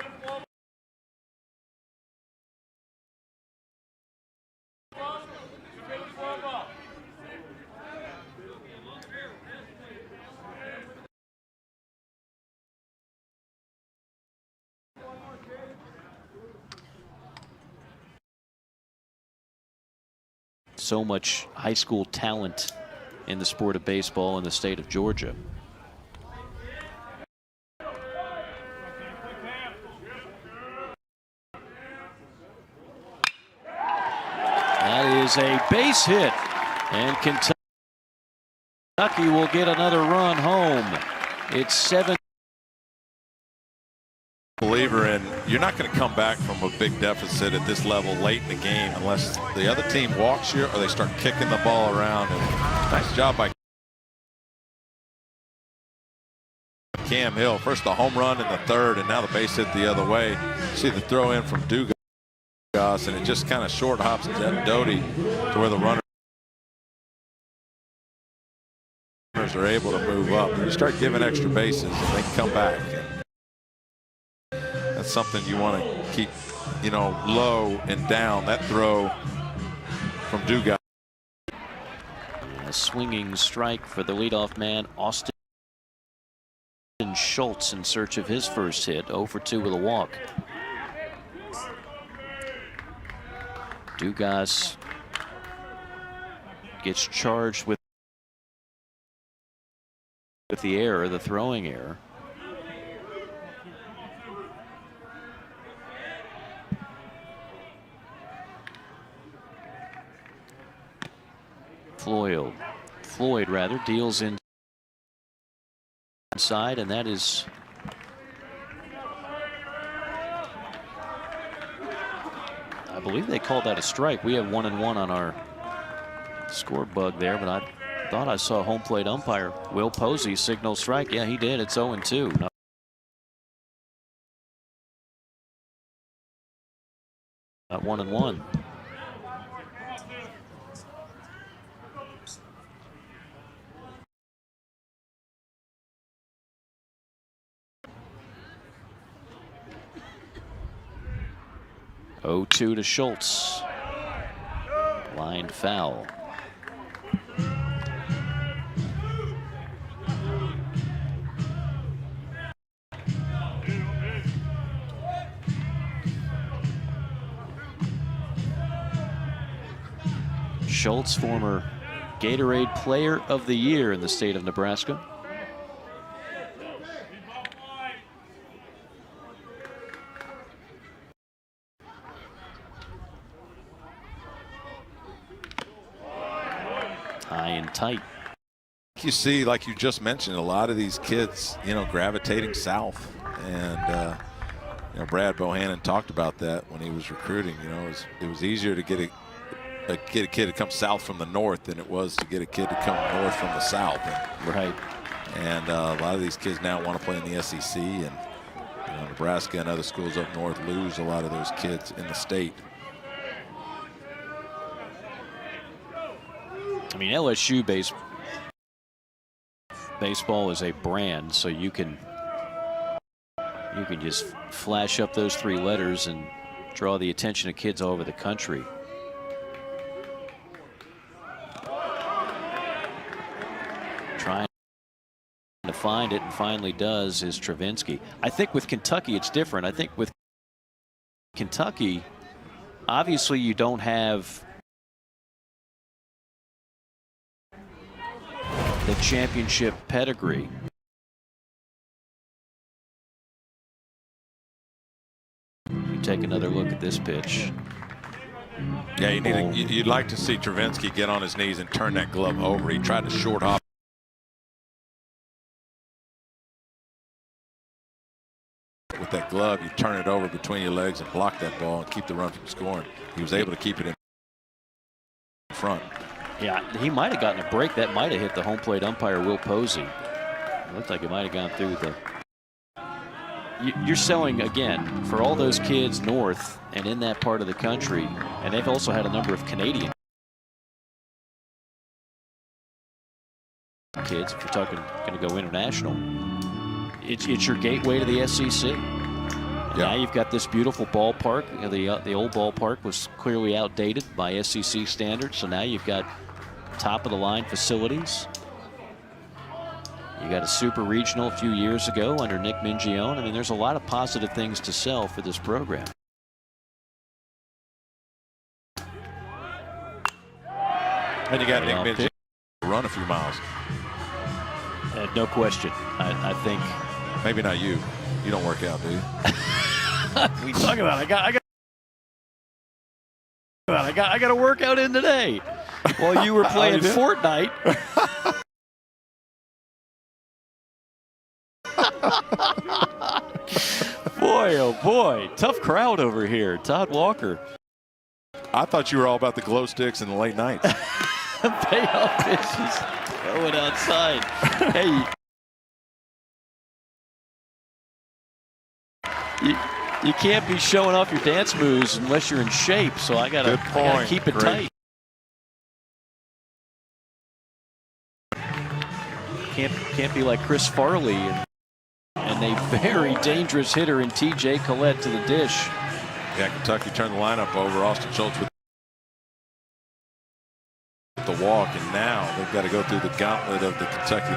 B: So much high school talent in the sport of baseball in the state of Georgia. That is a base hit, and Kentucky will get another run home. It's 7.
A: Believer in you're not going to come back from a big deficit at this level late in the game unless the other team walks you or they start kicking the ball around. And nice job by Cam Hill. First the home run in the 3rd, and now the base hit the other way. See the throw in from Dugas, and it just kind of short hops Doty to where the runners are able to move up. You start giving extra bases and they can come back. That's something you want to keep, you know, low and down. That throw from Dugas.
B: A swinging strike for the leadoff man, Austin Schultz, in search of his first hit. 0 for 2 with a walk. Dugas gets charged with the error, the throwing error. Floyd rather deals inside, and that is I believe they called that a strike. We have 1-1 on our score bug there, but I thought I saw home plate umpire Will Posey signal strike. Yeah, he did. It's 0-2. Not 1-1. Oh, 2 to Schultz. Line foul. Schultz, former Gatorade Player of the Year in the state of Nebraska. High and tight.
A: You see, like you just mentioned, a lot of these kids, gravitating south. And, Brad Bohannon talked about that when he was recruiting. It was easier to get a kid to come south from the north than it was to get a kid to come north from the south.
B: Right.
A: And a lot of these kids now want to play in the SEC, and Nebraska and other schools up north lose a lot of those kids in the state.
B: I mean, LSU baseball is a brand, so you can just flash up those 3 letters and draw the attention of kids all over the country. Trying to find it, and finally does, is Travinsky. I think with Kentucky it's different. I think with Kentucky, obviously you don't have the championship pedigree. You take another look at this pitch.
A: Yeah, you'd like to see Travinsky get on his knees and turn that glove over. He tried to short hop with that glove. You turn it over between your legs and block that ball and keep the run from scoring. He was able to keep it in front.
B: Yeah, he might have gotten a break. That might have hit the home plate umpire, Will Posey. It looked like it might have gone through the... You're selling, again, for all those kids north and in that part of the country, and they've also had a number of Canadian kids, if you're talking going to go international. It's your gateway to the SEC. Yeah. Now you've got this beautiful ballpark. The old ballpark was clearly outdated by SEC standards, so now you've got top of the line facilities. You got a super regional a few years ago under Nick Mingione. I mean, there's a lot of positive things to sell for this program.
A: And you got Nick Mingione run a few miles.
B: No question. I think
A: maybe not you. You don't work out, do you?
B: We talk about I got a workout in today while you were playing Fortnite. Boy, oh boy, tough crowd over here. Todd Walker.
A: I thought you were all about the glow sticks in the late nights.
B: Payoff pitches going outside. Hey, you can't be showing off your dance moves unless you're in shape. So I gotta keep it tight. Can't be like Chris Farley and a very dangerous hitter in T.J. Collette to the dish.
A: Yeah, Kentucky turned the lineup over. Austin Schultz with the walk, and now they've got to go through the gauntlet of the Kentucky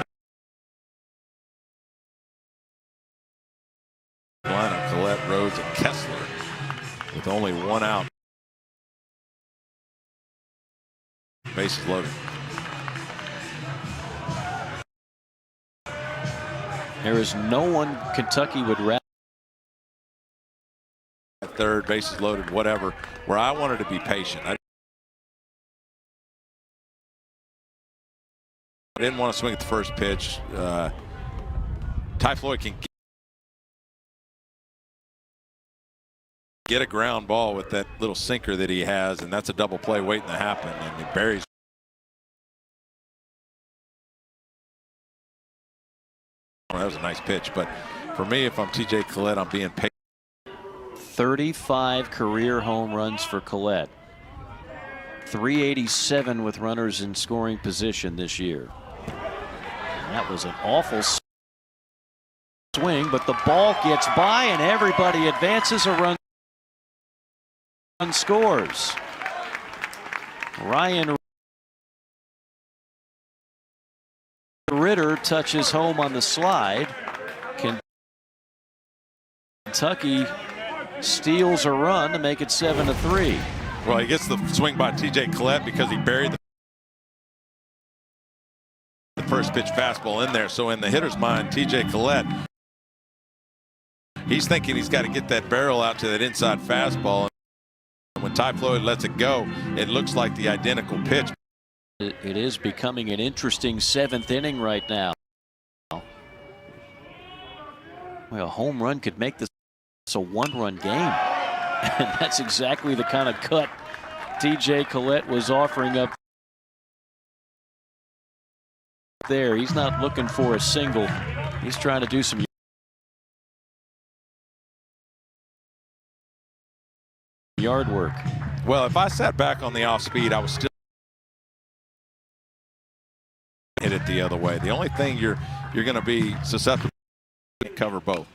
A: lineup. Collette, Rhodes, and Kessler with only 1 out. Bases loaded.
B: There is no one Kentucky would rather.
A: Third, bases loaded, whatever, where I wanted to be patient. I didn't want to swing at the first pitch. Ty Floyd can get a ground ball with that little sinker that he has, and that's a double play waiting to happen, and he buries. That was a nice pitch, but for me, if I'm T.J. Collette, I'm being patient.
B: 35 career home runs for Collette. 387 with runners in scoring position this year. And that was an awful swing, but the ball gets by and everybody advances a run and scores. Ryan Ritter touches home on the slide. Kentucky steals a run to make it 7-3.
A: Well, he gets the swing by T.J. Collette because he buried the first pitch fastball in there. So in the hitter's mind, T.J. Collette, he's thinking he's got to get that barrel out to that inside fastball. And when Ty Floyd lets it go, it looks like the identical pitch.
B: It is becoming an interesting 7th inning right now. Well, a home run could make this a 1-run game. And that's exactly the kind of cut T.J. Collette was offering up there. He's not looking for a single. He's trying to do some yard work.
A: Well, if I sat back on the off speed, I was still hit it the other way. The only thing you're going to be susceptible to cover both.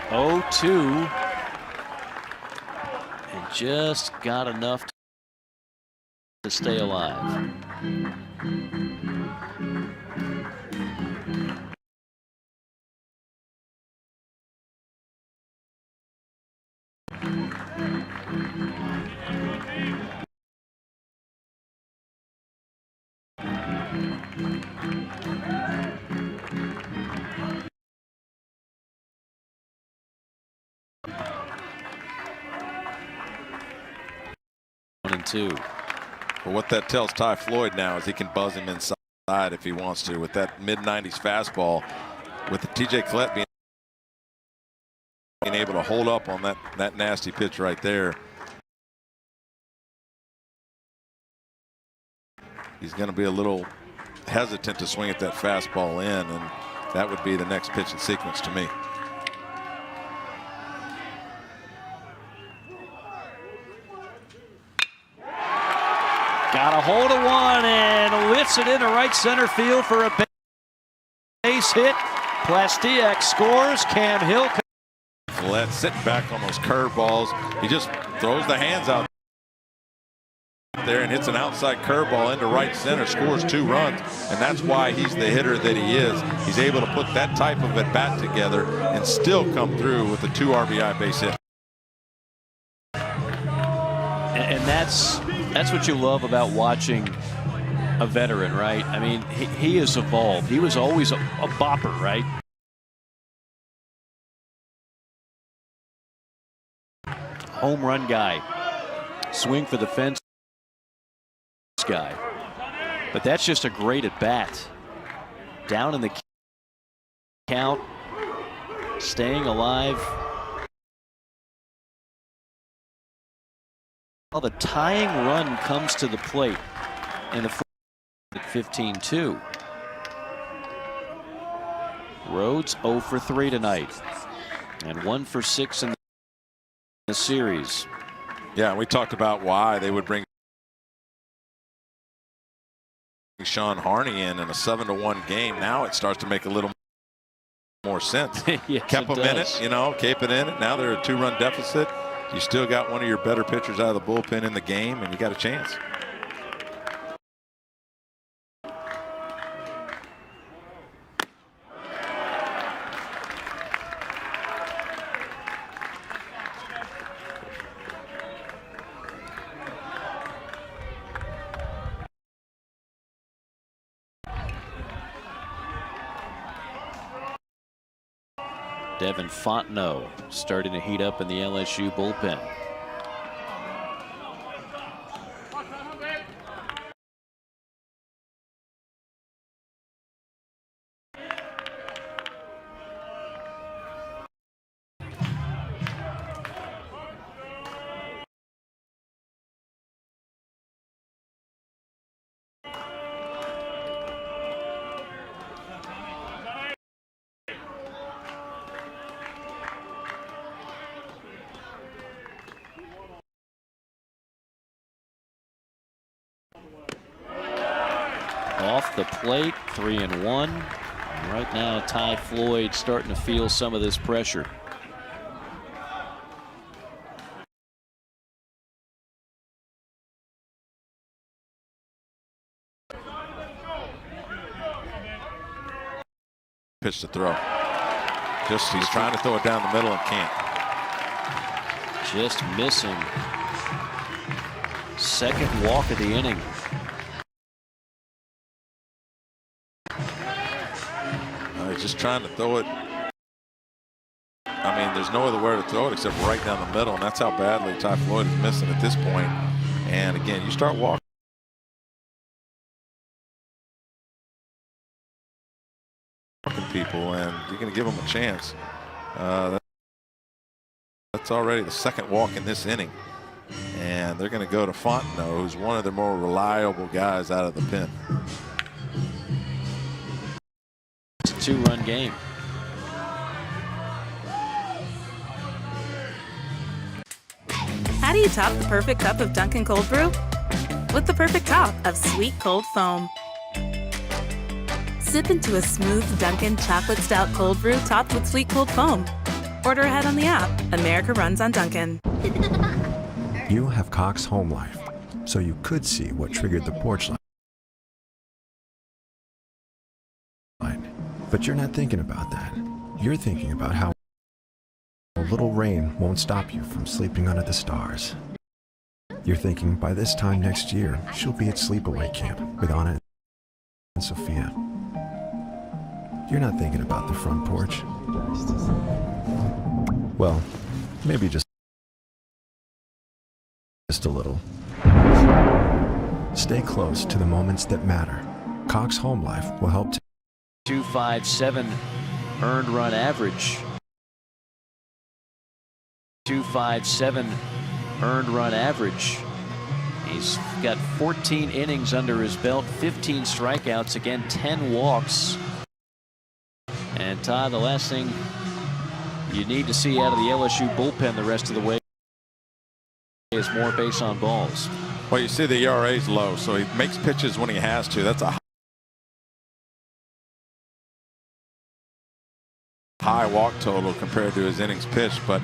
B: 0-2, and just got enough to stay alive. And 2.
A: But what that tells Ty Floyd now is he can buzz him inside if he wants to with that mid-90s fastball. With the T.J. Collette being able to hold up on that nasty pitch right there, he's going to be a little hesitant to swing at that fastball in, and that would be the next pitch in sequence to me.
B: Got a hold of one and lifts it into right center field for a base hit. Plastiak scores. Cam Hill.
A: Collette sitting back on those curveballs. He just throws the hands out there and hits an outside curveball into right center, scores 2 runs, and that's why he's the hitter that he is. He's able to put that type of at bat together and still come through with a 2 RBI base hit.
B: And that's what you love about watching a veteran, right? I mean, he has evolved. He was always a bopper, right? Home run guy, swing for the fence guy. But that's just a great at bat. Down in the count, staying alive. Well, the tying run comes to the plate in the at 15-2. Rhodes 0 for 3 tonight and 1 for 6 in the series.
A: Yeah, we talked about why they would bring Sean Harney in a 7-1 game. Now it starts to make a little more sense.
B: Yes,
A: kept them in it, you know, keep it in it. Now they're a 2-run deficit. You still got one of your better pitchers out of the bullpen in the game, and you got a chance.
B: Devin Fontenot starting to heat up in the LSU bullpen. Off the plate, 3-1. And right now, Ty Floyd starting to feel some of this pressure.
A: pitch to throw. He's trying to throw it down the middle and can't.
B: Just missing. Second walk of the inning.
A: He's just trying to throw it. I mean, there's no other way to throw it except right down the middle, and that's how badly Ty Floyd is missing at this point. And again, you start walking people, and you're going to give them a chance. That's already the second walk in this inning, and they're going to go to Fontenot, who's one of the more reliable guys out of the pen.
B: It's a two-run game.
E: How do you top the perfect cup of Dunkin' Cold Brew? With the perfect top of sweet cold foam. Sip into a smooth Dunkin' Chocolate Stout Cold Brew topped with sweet cold foam. Order ahead on the app. America runs on Dunkin'.
I: You have Cox Home Life, so you could see what triggered the porch light. But you're not thinking about that. You're thinking about how a little rain won't stop you from sleeping under the stars. You're thinking by this time next year, she'll be at sleepaway camp with Anna and Sophia. You're not thinking about the front porch. Well, maybe just a little. Stay close to the moments that matter. Cox Home Life will help to
B: 2.57 earned run average. 2.57 earned run average. He's got 14 innings under his belt, 15 strikeouts, again 10 walks. And Todd, the last thing you need to see out of the LSU bullpen the rest of the way is more base on balls.
A: Well, you see the ERA's low, so he makes pitches when he has to. That's a high walk total compared to his innings pitched, but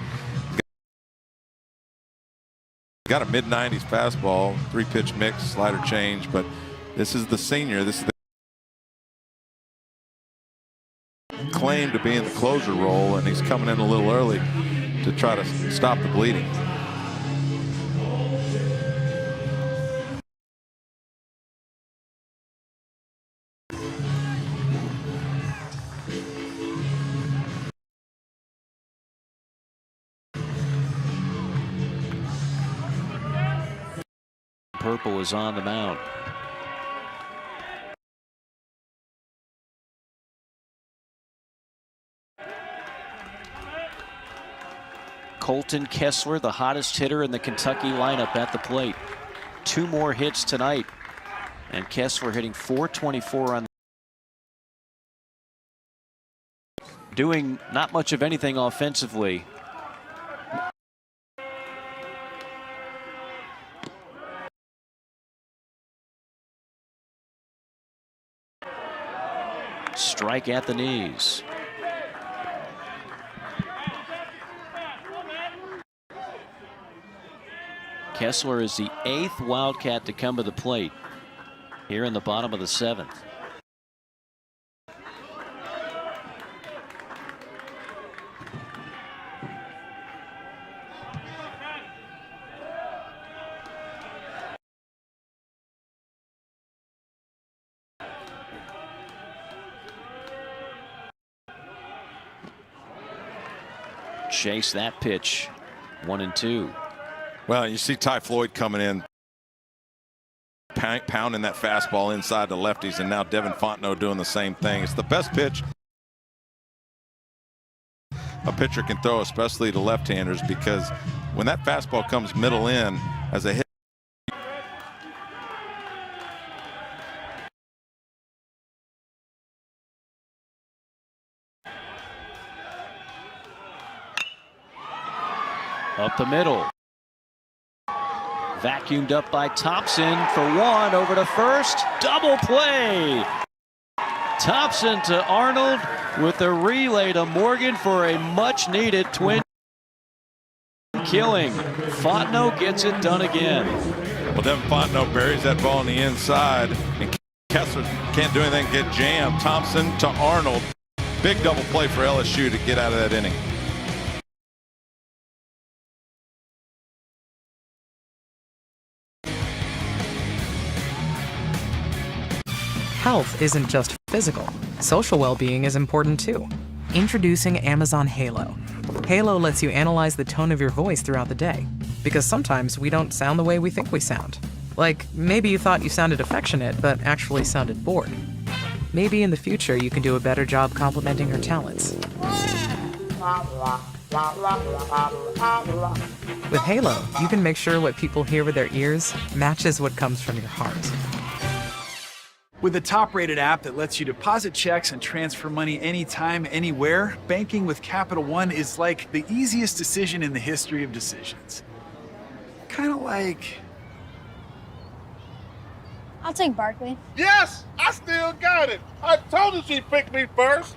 A: got a mid-90s fastball, 3-pitch mix, slider change, but this is the senior. This is the claim to be in the closer role, and he's coming in a little early to try to stop the bleeding.
B: Purple is on the mound. Colton Kessler, the hottest hitter in the Kentucky lineup, at the plate. 2 more hits tonight, and Kessler hitting .424 on. Doing not much of anything offensively. Strike at the knees. Kessler is the 8th Wildcat to come to the plate here in the bottom of the 7th. Chase that pitch. 1-2.
A: Well, you see Ty Floyd coming in, pounding that fastball inside the lefties, and now Devin Fontenot doing the same thing. It's the best pitch a pitcher can throw, especially to left-handers, because when that fastball comes middle in as a hit,
B: up the middle. Vacuumed up by Thompson for 1 over to first. Double play. Thompson to Arnold with a relay to Morgan for a much-needed twin killing. Fontenot gets it done again.
A: Well, Devin Fontenot buries that ball on the inside, and Kessler can't do anything, get jammed. Thompson to Arnold Big double play for LSU to get out of that inning.
J: Health isn't just physical. Social well-being is important too. Introducing Amazon Halo. Halo lets you analyze the tone of your voice throughout the day, because sometimes we don't sound the way we think we sound. Like, maybe you thought you sounded affectionate, but actually sounded bored. Maybe in the future you can do a better job complimenting her talents. With Halo, you can make sure what people hear with their ears matches what comes from your heart.
K: With a top-rated app that lets you deposit checks and transfer money anytime, anywhere, banking with Capital One is like the easiest decision in the history of decisions. Kind of like...
W: I'll take Barkley.
X: Yes! I still got it! I told her she'd pick me first!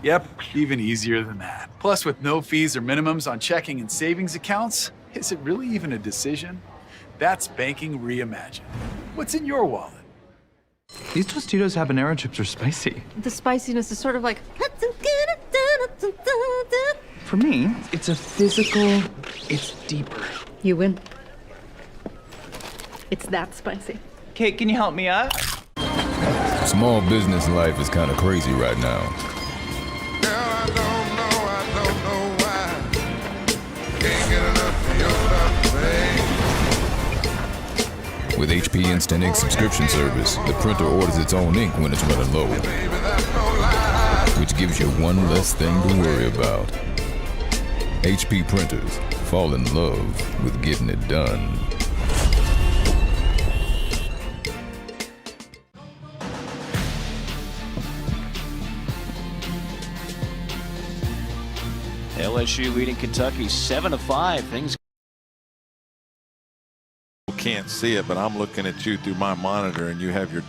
K: Yep, even easier than that. Plus, with no fees or minimums on checking and savings accounts, is it really even a decision? That's banking reimagined. What's in your wallet?
Y: These Tostitos habanero chips are spicy.
Q: The spiciness is sort of like...
Y: For me, it's a physical, it's deeper.
Q: You win. It's that spicy.
Y: Kate, can you help me out?
Z: Small business life is kind of crazy right now.
X: Girl, I don't know why. Can't get enough of your love, babe.
Z: With HP Instant Ink subscription service, the printer orders its own ink when it's running low, which gives you one less thing to worry about. HP printers, fall in love with getting it done.
B: LSU leading Kentucky 7-5. Things
A: can't see it, but I'm looking at you through my monitor, and you have your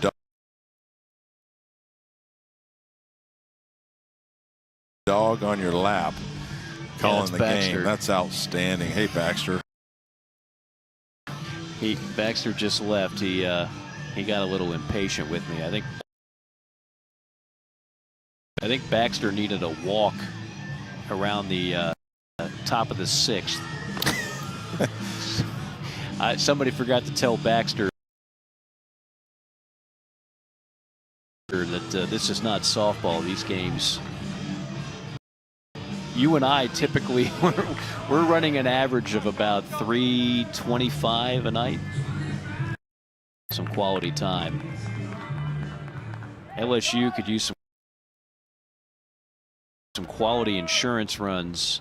A: dog on your lap calling the game. That's outstanding. Hey, Baxter.
B: Baxter just left. He got a little impatient with me. I think Baxter needed a walk around the top of the sixth. Somebody forgot to tell Baxter that this is not softball. These games, you and I typically, we're running an average of about 325 a night. Some quality time. LSU could use some quality insurance runs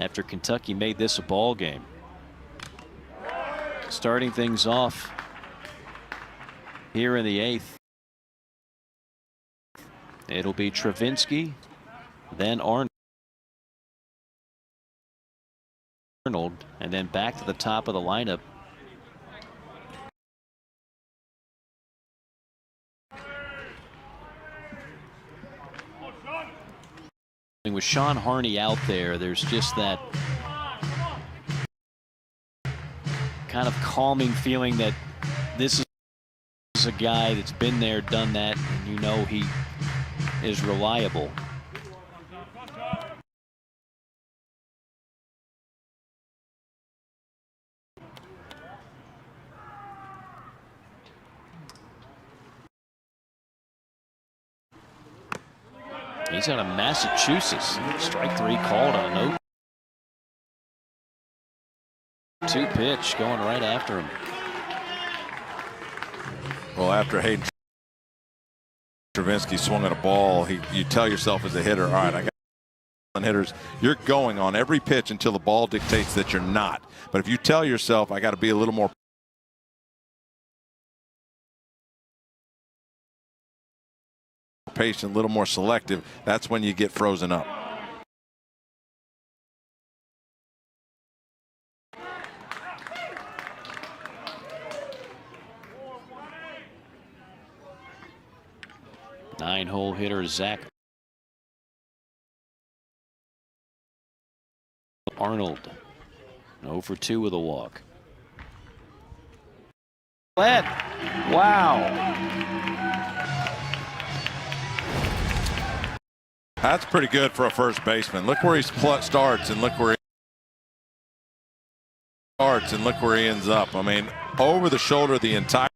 B: after Kentucky made this a ball game. Starting things off here in the 8th. It'll be Travinsky, then Arnold, and then back to the top of the lineup. With Sean Harney out there, there's just that kind of calming feeling that this is a guy that's been there, done that, and you know he is reliable. He's out of Massachusetts. Strike 3 called on an 0-2 pitch going right after him.
A: Well, after Hayden Travinsky swung at a ball, you tell yourself as a hitter, all right, I got hitters. You're going on every pitch until the ball dictates that you're not. But if you tell yourself, I got to be a little more patient, a little more selective, that's when you get frozen up.
B: Nine-hole hitter Zach Arnold, 0 for 2 with a walk. Wow.
A: That's pretty good for a first baseman. Look where he starts and look where he ends up. I mean, over the shoulder the entire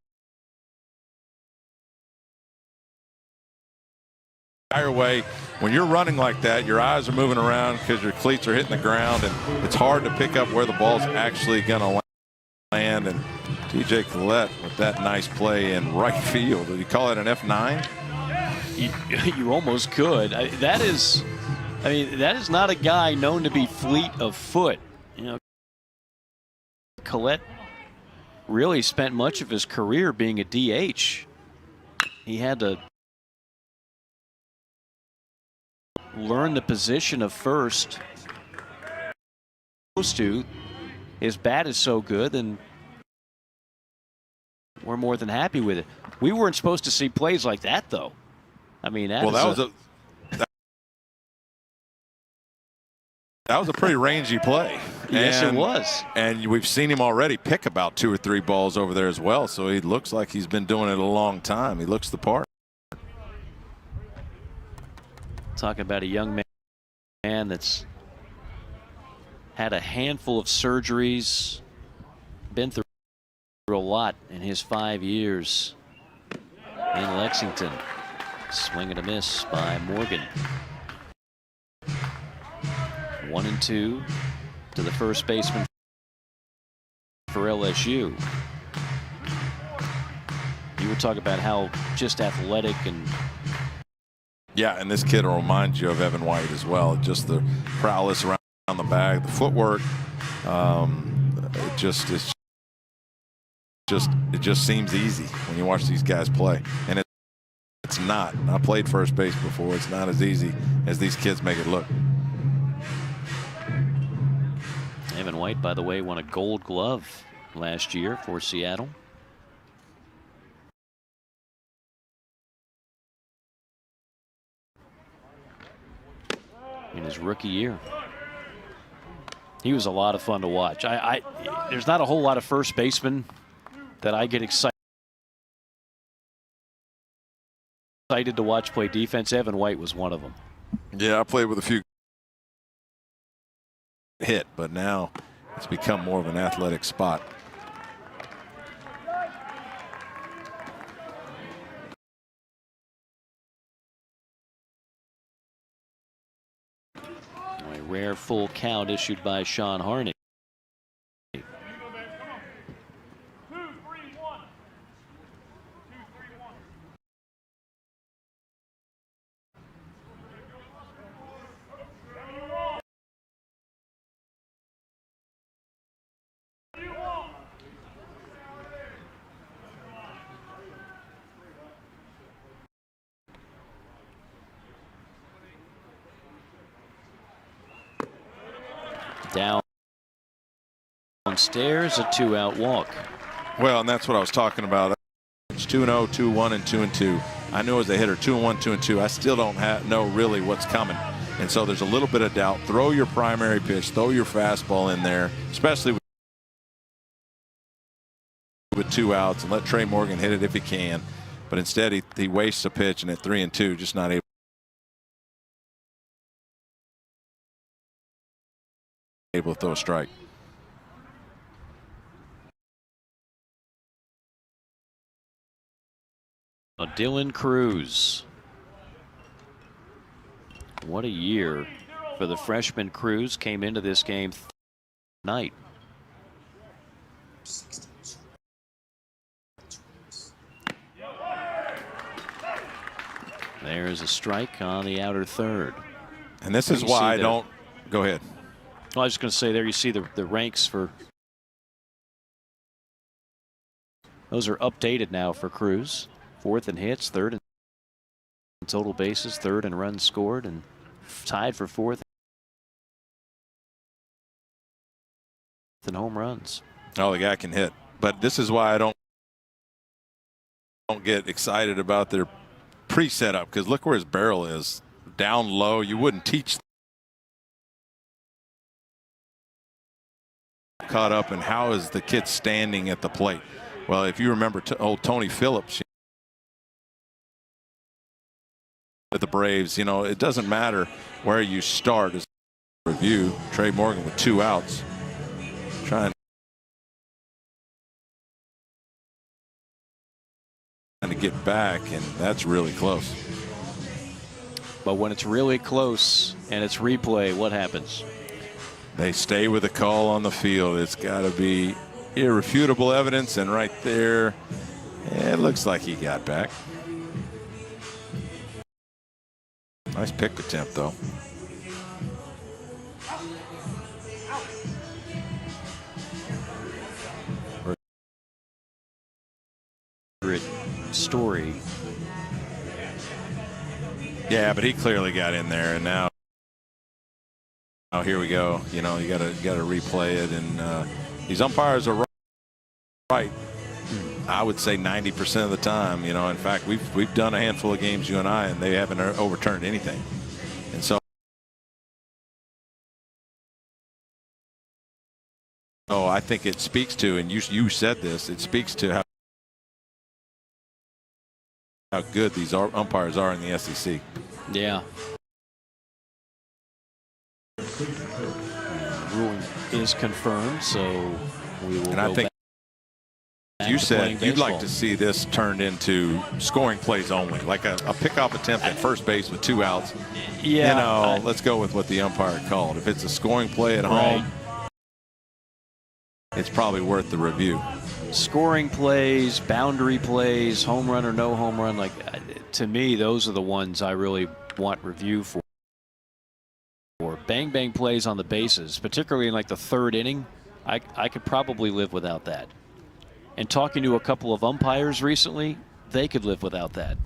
A: way. When you're running like that, your eyes are moving around because your cleats are hitting the ground, and it's hard to pick up where the ball's actually going to land. And TJ Collette with that nice play in right field. Did you call it an F9?
B: You almost could. That is not a guy known to be fleet of foot. You know, Collette really spent much of his career being a DH. He had to learn the position of first. His bat is so good, and we're more than happy with it. We weren't supposed to see plays like that, though. I mean, that
A: was a pretty rangy play.
B: Yes, it was.
A: And we've seen him already pick about 2 or 3 balls over there as well. So he looks like he's been doing it a long time. He looks the part.
B: Talking about a young man that's had a handful of surgeries, been through a lot in his 5 years in Lexington. Swing and a miss by Morgan. 1-2 to the first baseman for LSU. You were talking about how just athletic and.
A: Yeah, and this kid will remind you of Evan White as well. Just the prowess around the bag, the footwork. It just seems easy when you watch these guys play, and it's not. I played first base before. It's not as easy as these kids make it look.
B: Evan White, by the way, won a Gold Glove last year for Seattle. In his rookie year. He was a lot of fun to watch. There's not a whole lot of first basemen that I get excited to watch play defense. Evan White was one of them.
A: Yeah, I played with a few hit, but now it's become more of an athletic spot.
B: A rare full count issued by Sean Harney. Downstairs, a 2-out walk.
A: Well, and that's what I was talking about. It's 2-0, 2-1, and 2-2. I knew as a hitter 2-1, 2-2. I still don't know really what's coming, and so there's a little bit of doubt. Throw your primary pitch, throw your fastball in there, especially with 2 outs, and let Trey Morgan hit it if he can. But instead, he wastes a pitch, and at 3-2, just not able to throw a strike.
B: Dylan Cruz. What a year for the freshman. Cruz came into this game night. There's a strike on the outer third.
A: And this is why I don't. Go ahead.
B: I was just going to say, there you see the ranks for. Those are updated now for Cruz. 4th in hits, 3rd in total bases, 3rd in runs scored, and tied for 4th in home runs.
A: Oh, the guy can hit. But this is why I don't get excited about their pre-setup, because look where his barrel is. Down low. You wouldn't teach caught up, and how is the kid standing at the plate? Well, if you remember old Tony Phillips, at the Braves, you know, it doesn't matter where you start as a review. Trey Morgan with 2 outs, trying to get back, and that's really close.
B: But when it's really close and it's replay, what happens?
A: They stay with the call on the field. It's got to be irrefutable evidence, and right there, it looks like he got back. Nice pick attempt, though.
B: Story.
A: Yeah, but he clearly got in there, and now here we go. You know, you got to replay it, and these umpires are right. I would say 90% of the time. You know, in fact, we've done a handful of games, you and I, and they haven't overturned anything. And so, I think it speaks to, and you said this, it speaks to how good these umpires are in the SEC.
B: Yeah. Ruling is confirmed, so we will.
A: And I think you said you'd like to see this turned into scoring plays only, like a pickoff attempt at first base with 2 outs.
B: Yeah.
A: You know, let's go with what the umpire called. If it's a scoring play at home, it's probably worth the review.
B: Scoring plays, boundary plays, home run or no home run, like to me, those are the ones I really want review for. Bang bang plays on the bases, particularly in like the 3rd inning, I could probably live without that. And talking to a couple of umpires recently, they could live without that.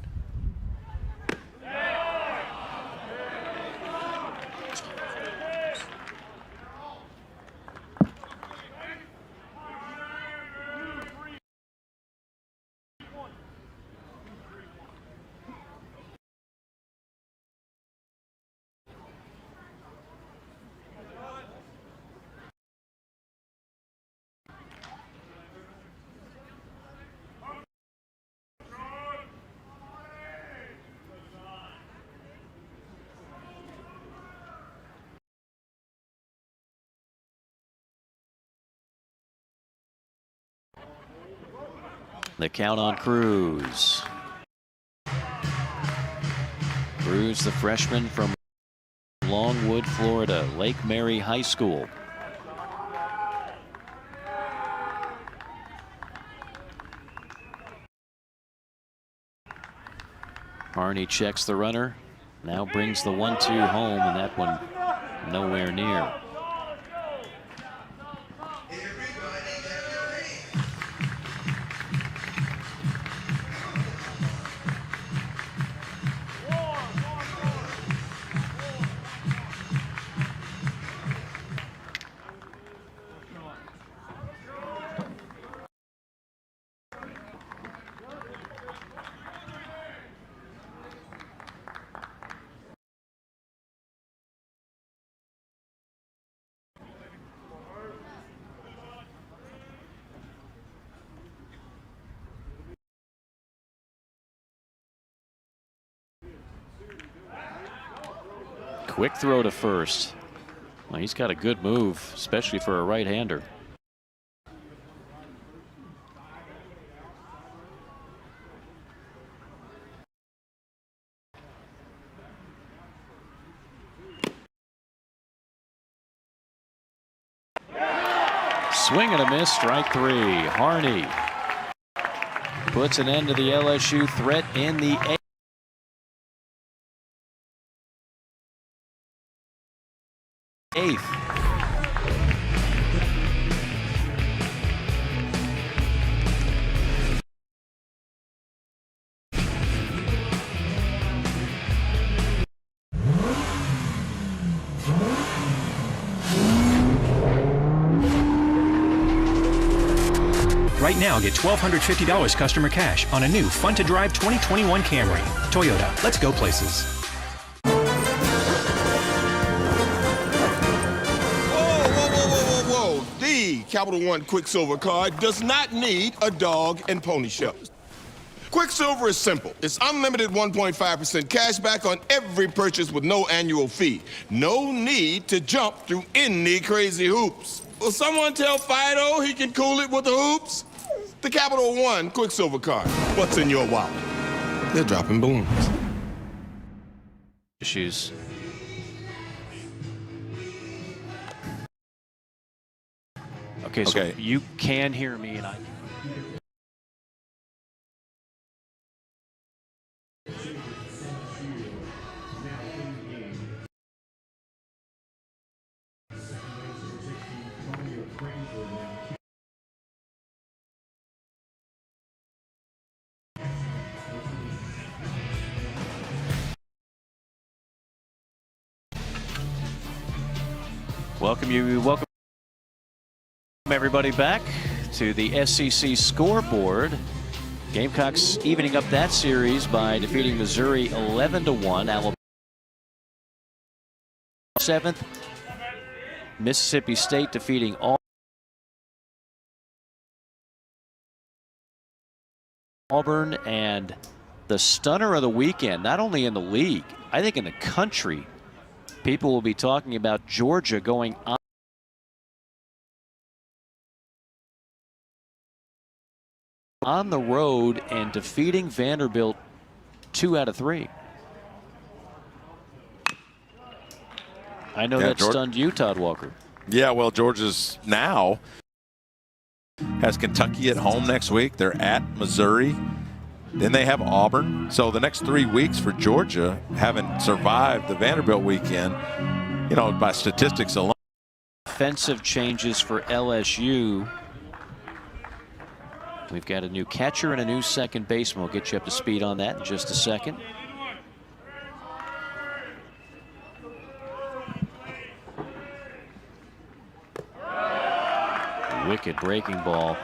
B: The count on Cruz. Cruz, the freshman from Longwood, Florida, Lake Mary High School. Harney checks the runner, now brings the 1-2 home, and that one nowhere near. Quick throw to first. Well, he's got a good move, especially for a right-hander. Swing and a miss, strike 3. Harney puts an end to the LSU threat in the 8th.
S: Right now, get $1,250 customer cash on a new fun-to-drive 2021 Camry. Toyota, let's go places.
C: The Capital One Quicksilver card does not need a dog and pony show. Quicksilver is simple. It's unlimited 1.5% cash back on every purchase with no annual fee. No need to jump through any crazy hoops. Will someone tell Fido he can cool it with the hoops? The Capital One Quicksilver card. What's in your wallet? They're dropping balloons.
B: Issues. Okay, so you can hear me and I. Welcome everybody back to the SEC scoreboard. Gamecocks evening up that series by defeating Missouri 11-1. Alabama 7th. Mississippi State defeating Auburn, and the stunner of the weekend, not only in the league, I think in the country. People will be talking about Georgia going on the road and defeating Vanderbilt 2 out of 3. I know that stunned you, Todd Walker.
A: Yeah, well, Georgia's now has Kentucky at home next week. They're at Missouri. Then they have Auburn. So the next 3 weeks for Georgia, having survived the Vanderbilt weekend, you know, by statistics alone.
B: Offensive changes for LSU. We've got a new catcher and a new second baseman. We'll get you up to speed on that in just a second. Wicked breaking ball.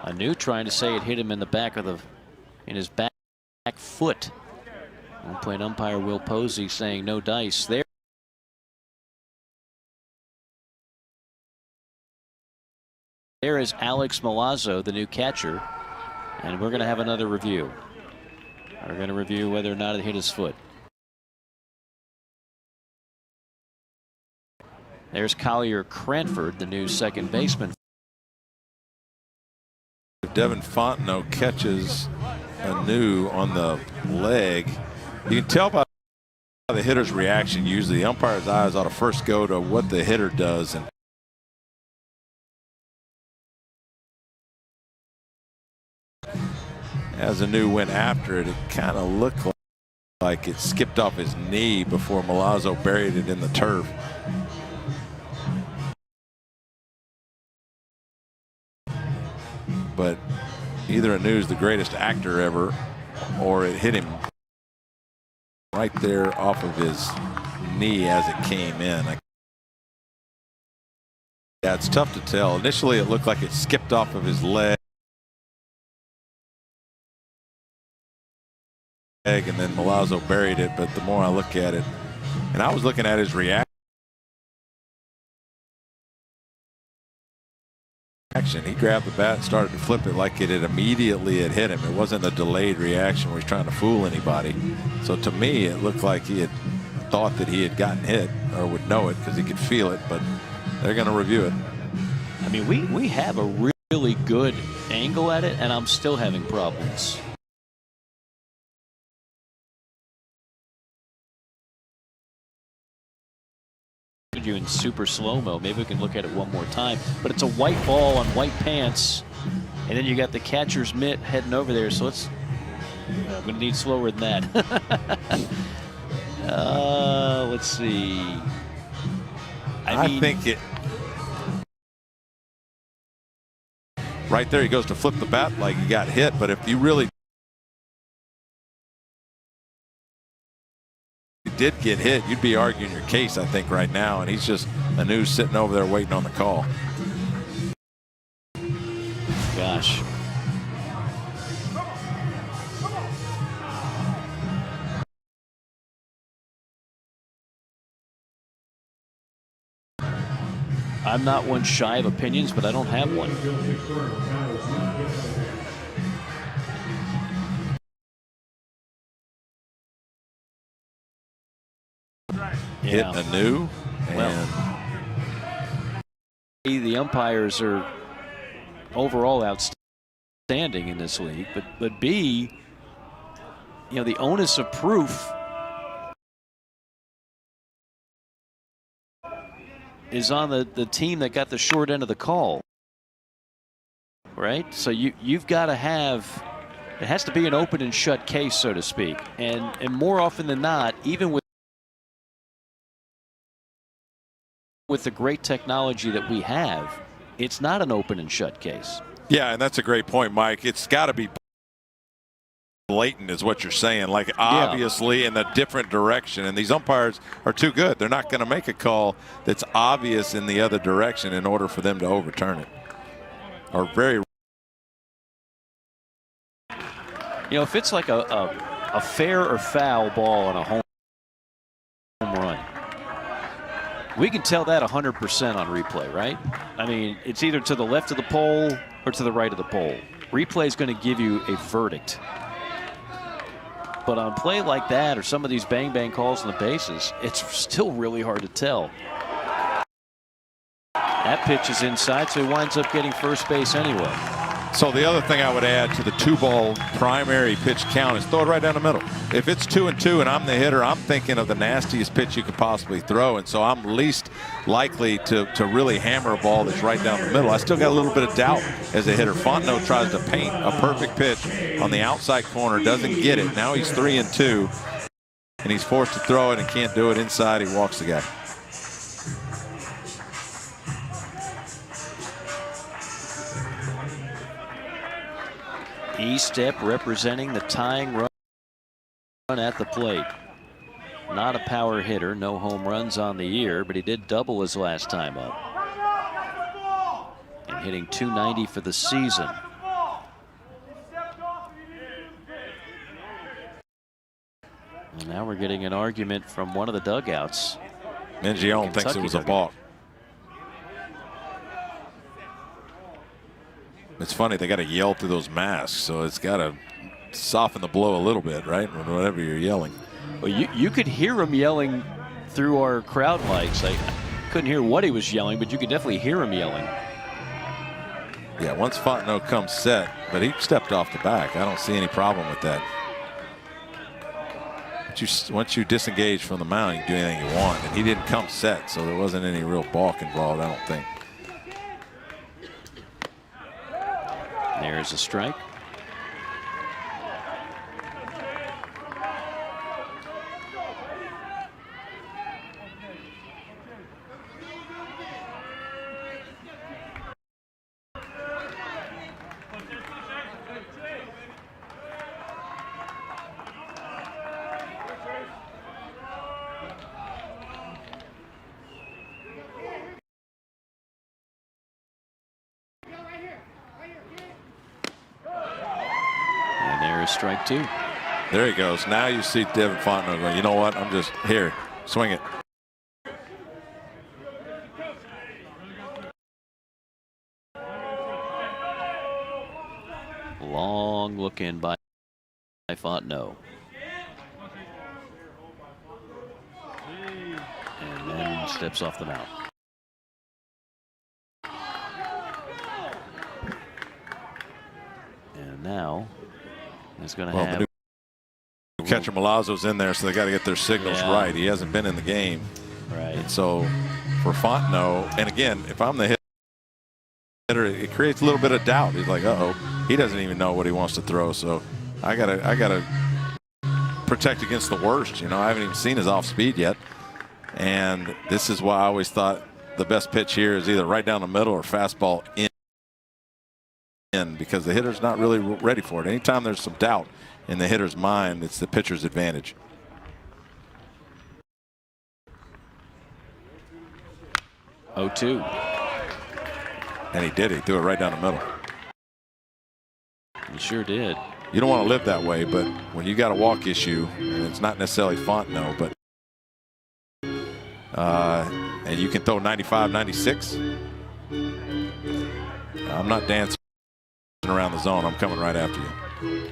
B: Anu trying to say it hit him in the back of in his back foot. One-point umpire Will Posey saying no dice there. There is Alex Milazzo, the new catcher, and we're going to have another review. We're going to review whether or not it hit his foot. There's Collier Cranford, the new second baseman.
A: If Devin Fontenot catches Anu on the leg, you can tell by the hitter's reaction. Usually the umpire's eyes ought to first go to what the hitter does, and as Anu went after it, it kind of looked like it skipped off his knee before Milazzo buried it in the turf. But either Anu's the greatest actor ever, or it hit him right there off of his knee as it came in. Yeah, it's tough to tell. Initially, it looked like it skipped off of his leg, and then Milazzo buried it. But the more I look at it, and I was looking at his reaction. He grabbed the bat and started to flip it like it had immediately hit him. It wasn't a delayed reaction where he's trying to fool anybody. So to me, it looked like he had thought that he had gotten hit, or would know it because he could feel it, but they're going to review it.
B: I mean, we have a really good angle at it, and I'm still having problems. You in super slow-mo. Maybe we can look at it one more time, but it's a white ball on white pants, and then you got the catcher's mitt heading over there, so I'm gonna need slower than that. Let's see. I
A: think it right there, he goes to flip the bat like he got hit, but if you really did get hit, you'd be arguing your case, I think, right now, and he's just Anu sitting over there waiting on the call.
B: Gosh. I'm not one shy of opinions, but I don't have one.
A: hitting anew.
B: Well, the umpires are overall outstanding in this league, but B, the onus of proof is on the team that got the short end of the call, right? So you've got to have, it has to be an open and shut case, so to speak, and more often than not, even with the great technology that we have, it's not an open and shut case.
A: Yeah, and that's a great point, Mike. It's got to be blatant is what you're saying, like obviously in a different direction, and these umpires are too good. They're not going to make a call that's obvious in the other direction in order for them to overturn it. Or very,
B: if it's like a fair or foul ball on a home run, we can tell that 100% on replay, right? I mean, it's either to the left of the pole or to the right of the pole. Replay is going to give you a verdict. But on play like that or some of these bang-bang calls on the bases, it's still really hard to tell. That pitch is inside, so he winds up getting first base anyway.
A: So the other thing I would add to the 2-ball primary pitch count is throw it right down the middle. If it's 2-2 and I'm the hitter, I'm thinking of the nastiest pitch you could possibly throw, and so I'm least likely to really hammer a ball that's right down the middle. I still got a little bit of doubt as a hitter. Fontenot tries to paint a perfect pitch on the outside corner, doesn't get it. Now he's 3-2, and he's forced to throw it and can't do it inside. He walks the guy.
B: E-Step representing the tying run at the plate. Not a power hitter, no home runs on the year, but he did double his last time up. And hitting .290 for the season. And now we're getting an argument from one of the dugouts.
A: Mingione thinks it was a balk. It's funny, they got to yell through those masks, so it's got to soften the blow a little bit, right? Whenever you're yelling.
B: Well, you could hear him yelling through our crowd mics. I couldn't hear what he was yelling, but you could definitely hear him yelling.
A: Yeah, once Fontenot comes set, but he stepped off the back. I don't see any problem with that. Once you disengage from the mound, you can do anything you want, and he didn't come set, so there wasn't any real balk involved, I don't think.
B: There's a strike. Strike two.
A: There he goes. Now you see Devin Fontenot going, you know what? I'm just here. Swing it.
B: Long look in by Fontenot. And then steps off the mound. And now he's going to have.
A: The new catcher Milazzo's in there, so they got to get their signals right. He hasn't been in the game.
B: Right.
A: And so for Fontenot, and again, if I'm the hitter, it creates a little bit of doubt. He's like, uh-oh, he doesn't even know what he wants to throw. So I gotta protect against the worst. I haven't even seen his off speed yet. And this is why I always thought the best pitch here is either right down the middle or fastball in, because the hitter's not really ready for it. Anytime there's some doubt in the hitter's mind, it's the pitcher's advantage.
B: Oh, 2.
A: And he did. He threw it right down the middle.
B: He sure did.
A: You don't want to live that way, but when you got a walk issue, and it's not necessarily Fontenot, but and you can throw 95, 96, I'm not dancing around the zone. I'm coming right after you.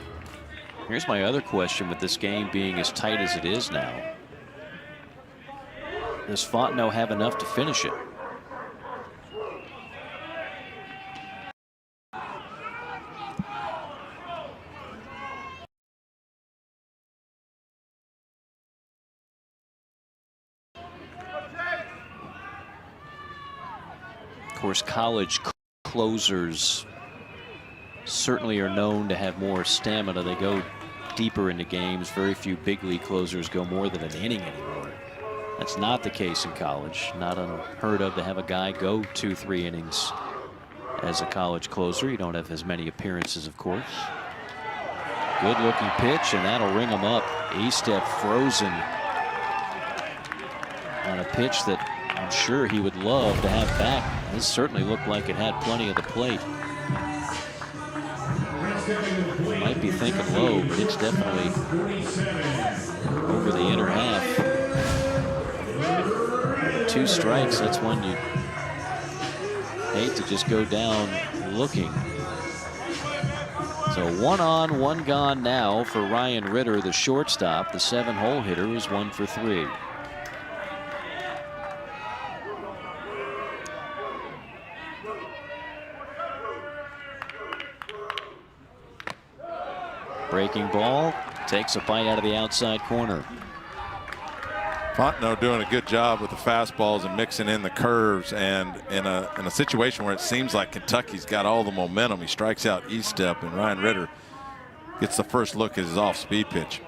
B: Here's my other question with this game being as tight as it is now. Does Fontenot have enough to finish it? Of course, college closers certainly are known to have more stamina. They go deeper into games. Very few big league closers go more than an inning anymore. That's not the case in college. Not unheard of to have a guy go 2-3 innings as a college closer. You don't have as many appearances, of course. Good looking pitch, and that'll ring him up. Estep frozen on a pitch that I'm sure he would love to have back. This certainly looked like it had plenty of the plate. Might be thinking low, but it's definitely over the inner half. 2 strikes, that's when you hate to just go down looking. So 1 on, 1 gone now for Ryan Ritter, the shortstop. The 7-hole hitter is 1 for 3. Breaking ball, takes a bite out of the outside corner.
A: Fontenot doing a good job with the fastballs and mixing in the curves, and in a situation where it seems like Kentucky's got all the momentum, he strikes out Estep, and Ryan Ritter gets the first look at his off-speed pitch.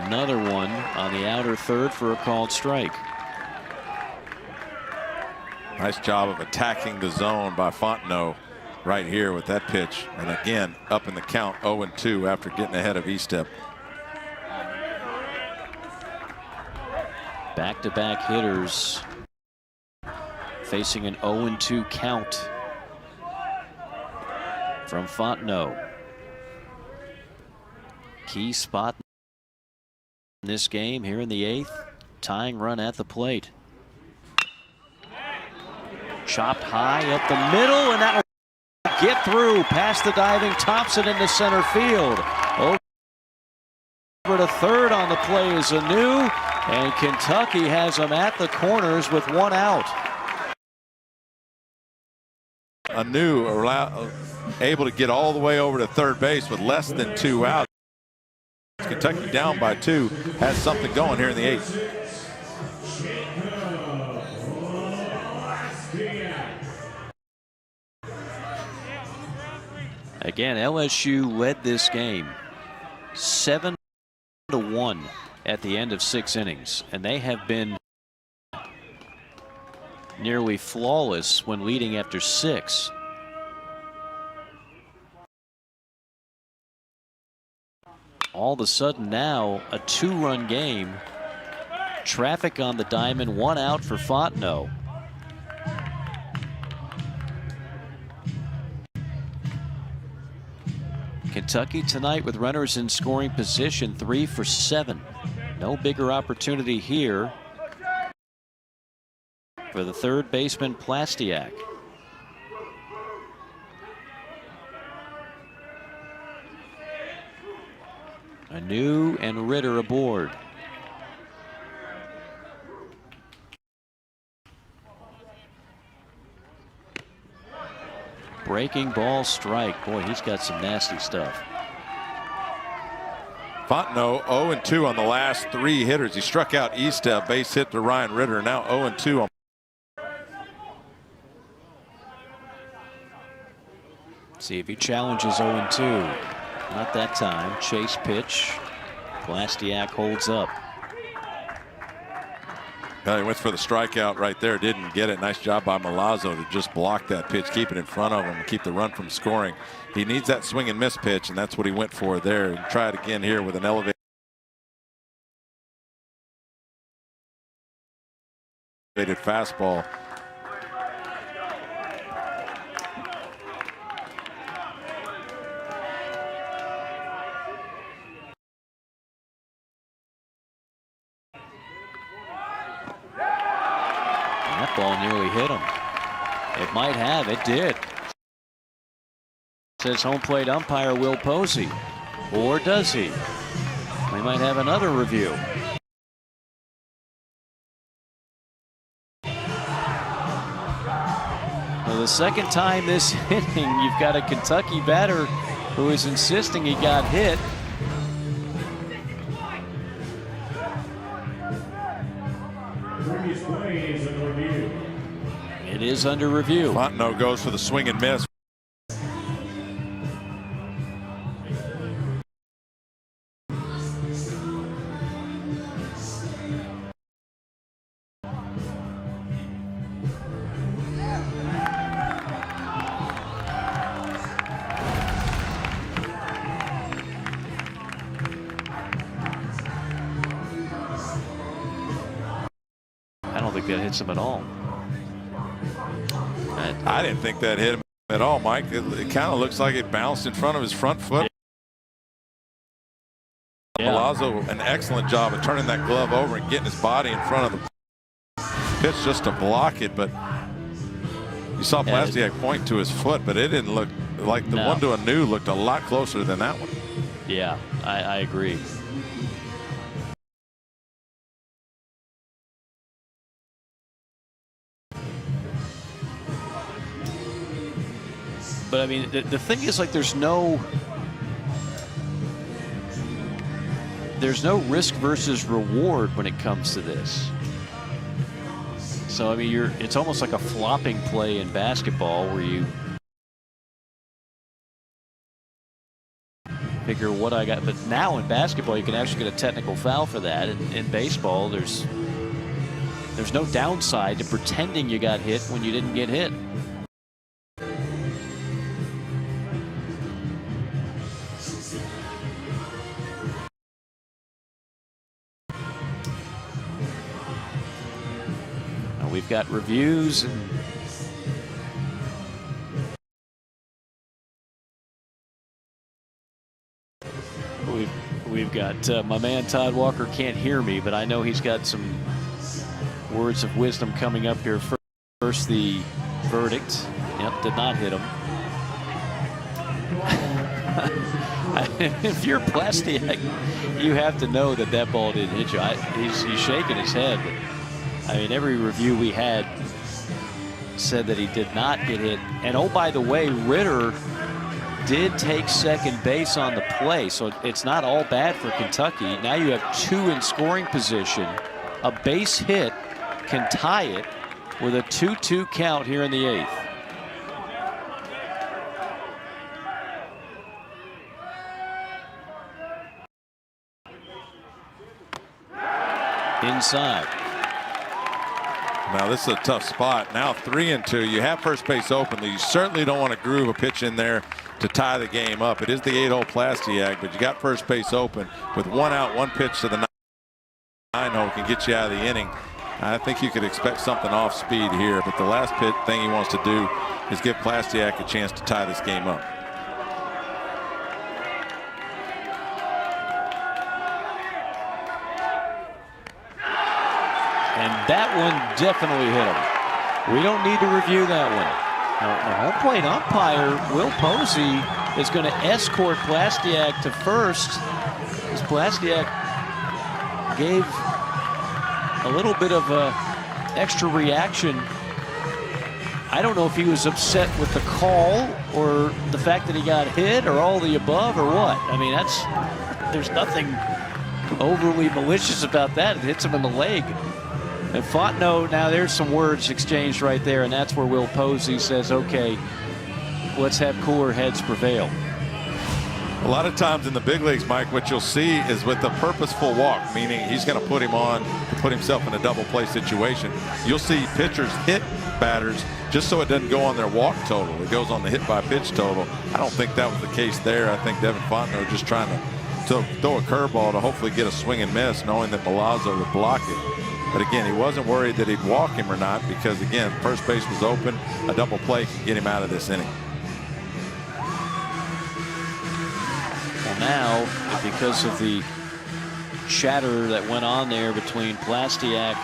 B: Another one on the outer third for a called strike.
A: Nice job of attacking the zone by Fontenot right here with that pitch. And again, up in the count, 0-2 after getting ahead of Estep.
B: Back-to-back hitters facing an 0-2 count from Fontenot. Key spot in this game here in the 8th. Tying run at the plate. Chopped high up the middle, and that will get through past the diving Thompson into center field. Over to third on the play is Anu, and Kentucky has him at the corners with 1 out.
A: Anu able to get all the way over to third base with less than 2 outs. Kentucky down by 2, has something going here in the 8th.
B: Again, LSU led this game 7-1 at the end of 6 innings, and they have been nearly flawless when leading after 6. All of a sudden now a 2-run game. Traffic on the diamond, 1 out for Fontenot. Kentucky tonight with runners in scoring position, 3 for 7. No bigger opportunity here for the third baseman Plastiak. Anu and Ritter aboard. Breaking ball strike. Boy, he's got some nasty stuff.
A: Fontenot 0-2 on the last 3 hitters. He struck out Estep, base hit to Ryan Ritter. Now 0-2 on.
B: See if he challenges 0-2. Not that time. Chase pitch. Plastiak holds up.
A: He went for the strikeout right there. Didn't get it. Nice job by Milazzo to just block that pitch, keep it in front of him, and keep the run from scoring. He needs that swing and miss pitch, and that's what he went for there. And try it again here with an elevated fastball.
B: ball nearly hit him. It might have. It did. Says home plate umpire Will Posey. Or does he? We might have another review. Well, the second time this inning, you've got a Kentucky batter who is insisting he got hit. It is under review.
A: Fontenot goes for the swing and miss.
B: I don't think that hits him at all.
A: I didn't think that hit him at all, Mike. It kind of looks like it bounced in front of his front foot. Yeah. Milazzo, an excellent job of turning that glove over and getting his body in front of the pitch just to block it. But you saw Plastiak point to his foot, but it didn't look like the one to Anu looked a lot closer than that one.
B: Yeah, I agree. But I mean, the thing is, like, there's no risk versus reward when it comes to this. So I mean, it's almost like a flopping play in basketball where you figure what I got. But now in basketball, you can actually get a technical foul for that. In baseball, there's no downside to pretending you got hit when you didn't get hit. We've got reviews and we've got my man Todd Walker can't hear me, but I know he's got some words of wisdom coming up here. First, the verdict. Yep, did not hit him. If you're Plastiak, you have to know that that ball didn't hit you. He's shaking his head. But, I mean, every review we had said that he did not get hit. And oh, by the way, Ritter did take second base on the play, so it's not all bad for Kentucky. Now you have two in scoring position. A base hit can tie it with a 2-2 count here in the eighth. Inside.
A: Now this is a tough spot. Now 3-2. You have first base open. You certainly don't want to groove a pitch in there to tie the game up. It is the 8-hole Plastiak, but you got first base open with one out, one pitch to the 9-hole can get you out of the inning. I think you could expect something off speed here, but the last thing he wants to do is give Plastiak a chance to tie this game up.
B: And that one definitely hit him. We don't need to review that one. The home plate umpire, Will Posey, is going to escort Plastiak to first, as Plastiak gave a little bit of a extra reaction. I don't know if he was upset with the call or the fact that he got hit or all the above or what. I mean, there's nothing overly malicious about that. It hits him in the leg. And Fontenot, now there's some words exchanged right there, and that's where Will Posey says, okay, let's have cooler heads prevail.
A: A lot of times in the big leagues, Mike, what you'll see is with a purposeful walk, meaning he's going to put him on to put himself in a double play situation. You'll see pitchers hit batters just so it doesn't go on their walk total. It goes on the hit by pitch total. I don't think that was the case there. I think Devin Fontenot just trying to throw a curveball to hopefully get a swing and miss, knowing that Milazzo would block it. But again, he wasn't worried that he'd walk him or not because, again, first base was open. A double play can get him out of this inning.
B: Well, now, because of the chatter that went on there between Plastiak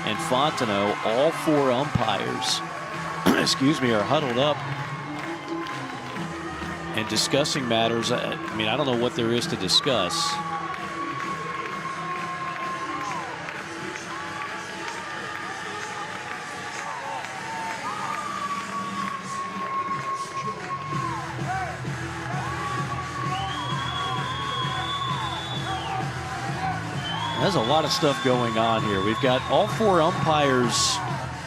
B: and Fontenot, all 4 umpires, excuse me, are huddled up and discussing matters. I mean, I don't know what there is to discuss. There's a lot of stuff going on here. We've got all 4 umpires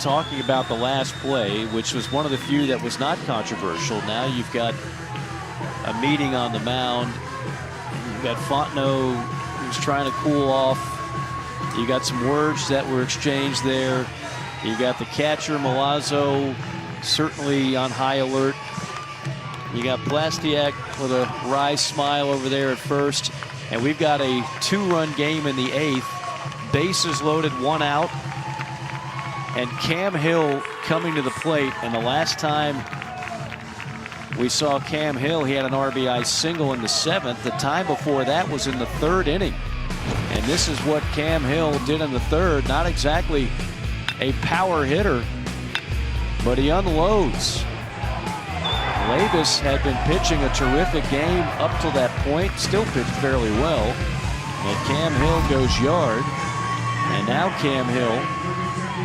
B: talking about the last play, which was one of the few that was not controversial. Now you've got a meeting on the mound. You've got Fontenot who's trying to cool off. You got some words that were exchanged there. You got the catcher, Milazzo, certainly on high alert. You got Plastiak with a wry smile over there at first. And we've got a 2-run game in the 8th. Bases loaded, 1 out. And Cam Hill coming to the plate. And the last time we saw Cam Hill, he had an RBI single in the 7th. The time before that was in the 3rd inning. And this is what Cam Hill did in the 3rd. Not exactly a power hitter, but he unloads. Labus had been pitching a terrific game up till that point, still pitched fairly well. And Cam Hill goes yard. And now Cam Hill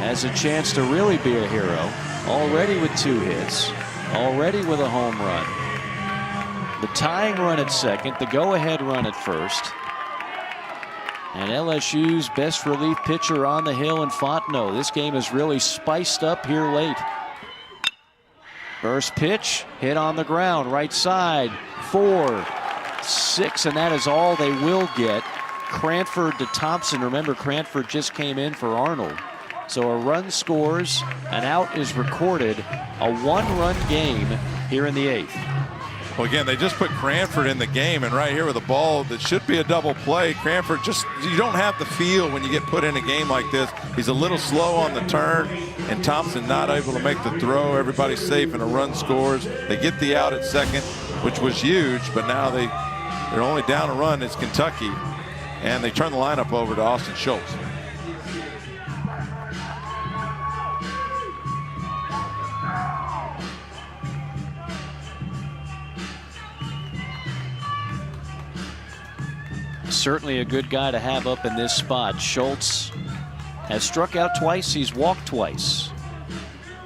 B: has a chance to really be a hero. Already with 2 hits, already with a home run. The tying run at second, the go-ahead run at first. And LSU's best relief pitcher on the hill in Fontenot. This game is really spiced up here late. First pitch, hit on the ground, right side, 4, 6, and that is all they will get. Cranford to Thompson. Remember, Cranford just came in for Arnold. So a run scores, an out is recorded, a 1-run game here in the 8th.
A: Well, again, they just put Cranford in the game, and right here with a ball that should be a double play, Cranford just, you don't have the feel when you get put in a game like this. He's a little slow on the turn, and Thompson not able to make the throw. Everybody's safe, and a run scores. They get the out at second, which was huge, but now they're only down a run. It's Kentucky, and they turn the lineup over to Austin Schultz.
B: Certainly a good guy to have up in this spot. Schultz has struck out twice. He's walked twice.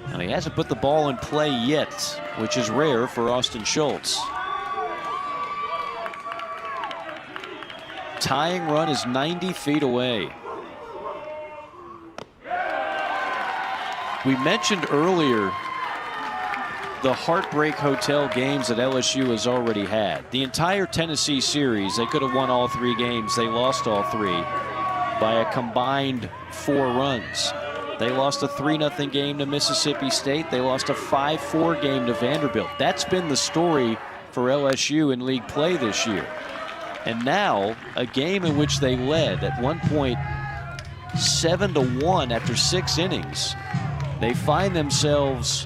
B: And he hasn't put the ball in play yet, which is rare for Austin Schultz. Tying run is 90 feet away. We mentioned earlier the Heartbreak Hotel games that LSU has already had. The entire Tennessee series, they could have won all 3 games. They lost all 3 by a combined 4 runs. They lost a 3-0 game to Mississippi State. They lost a 5-4 game to Vanderbilt. That's been the story for LSU in league play this year. And now, a game in which they led at one point 7-1 after 6 innings. They find themselves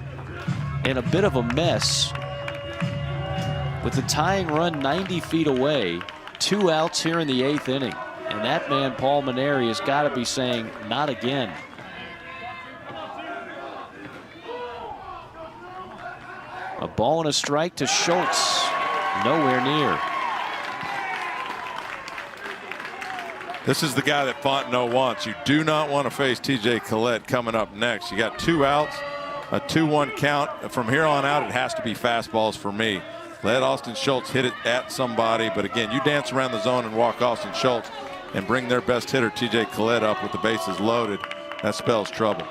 B: in a bit of a mess with the tying run 90 feet away, 2 outs here in the 8th inning. And that man, Paul Maneri, has got to be saying, not again. A ball and a strike to Schultz, nowhere near.
A: This is the guy that Fontenot wants. You do not want to face TJ Collette coming up next. You got 2 outs. A 2-1 count. From here on out, it has to be fastballs for me. Let Austin Schultz hit it at somebody. But again, you dance around the zone and walk Austin Schultz and bring their best hitter, TJ Collette, up with the bases loaded. That spells trouble.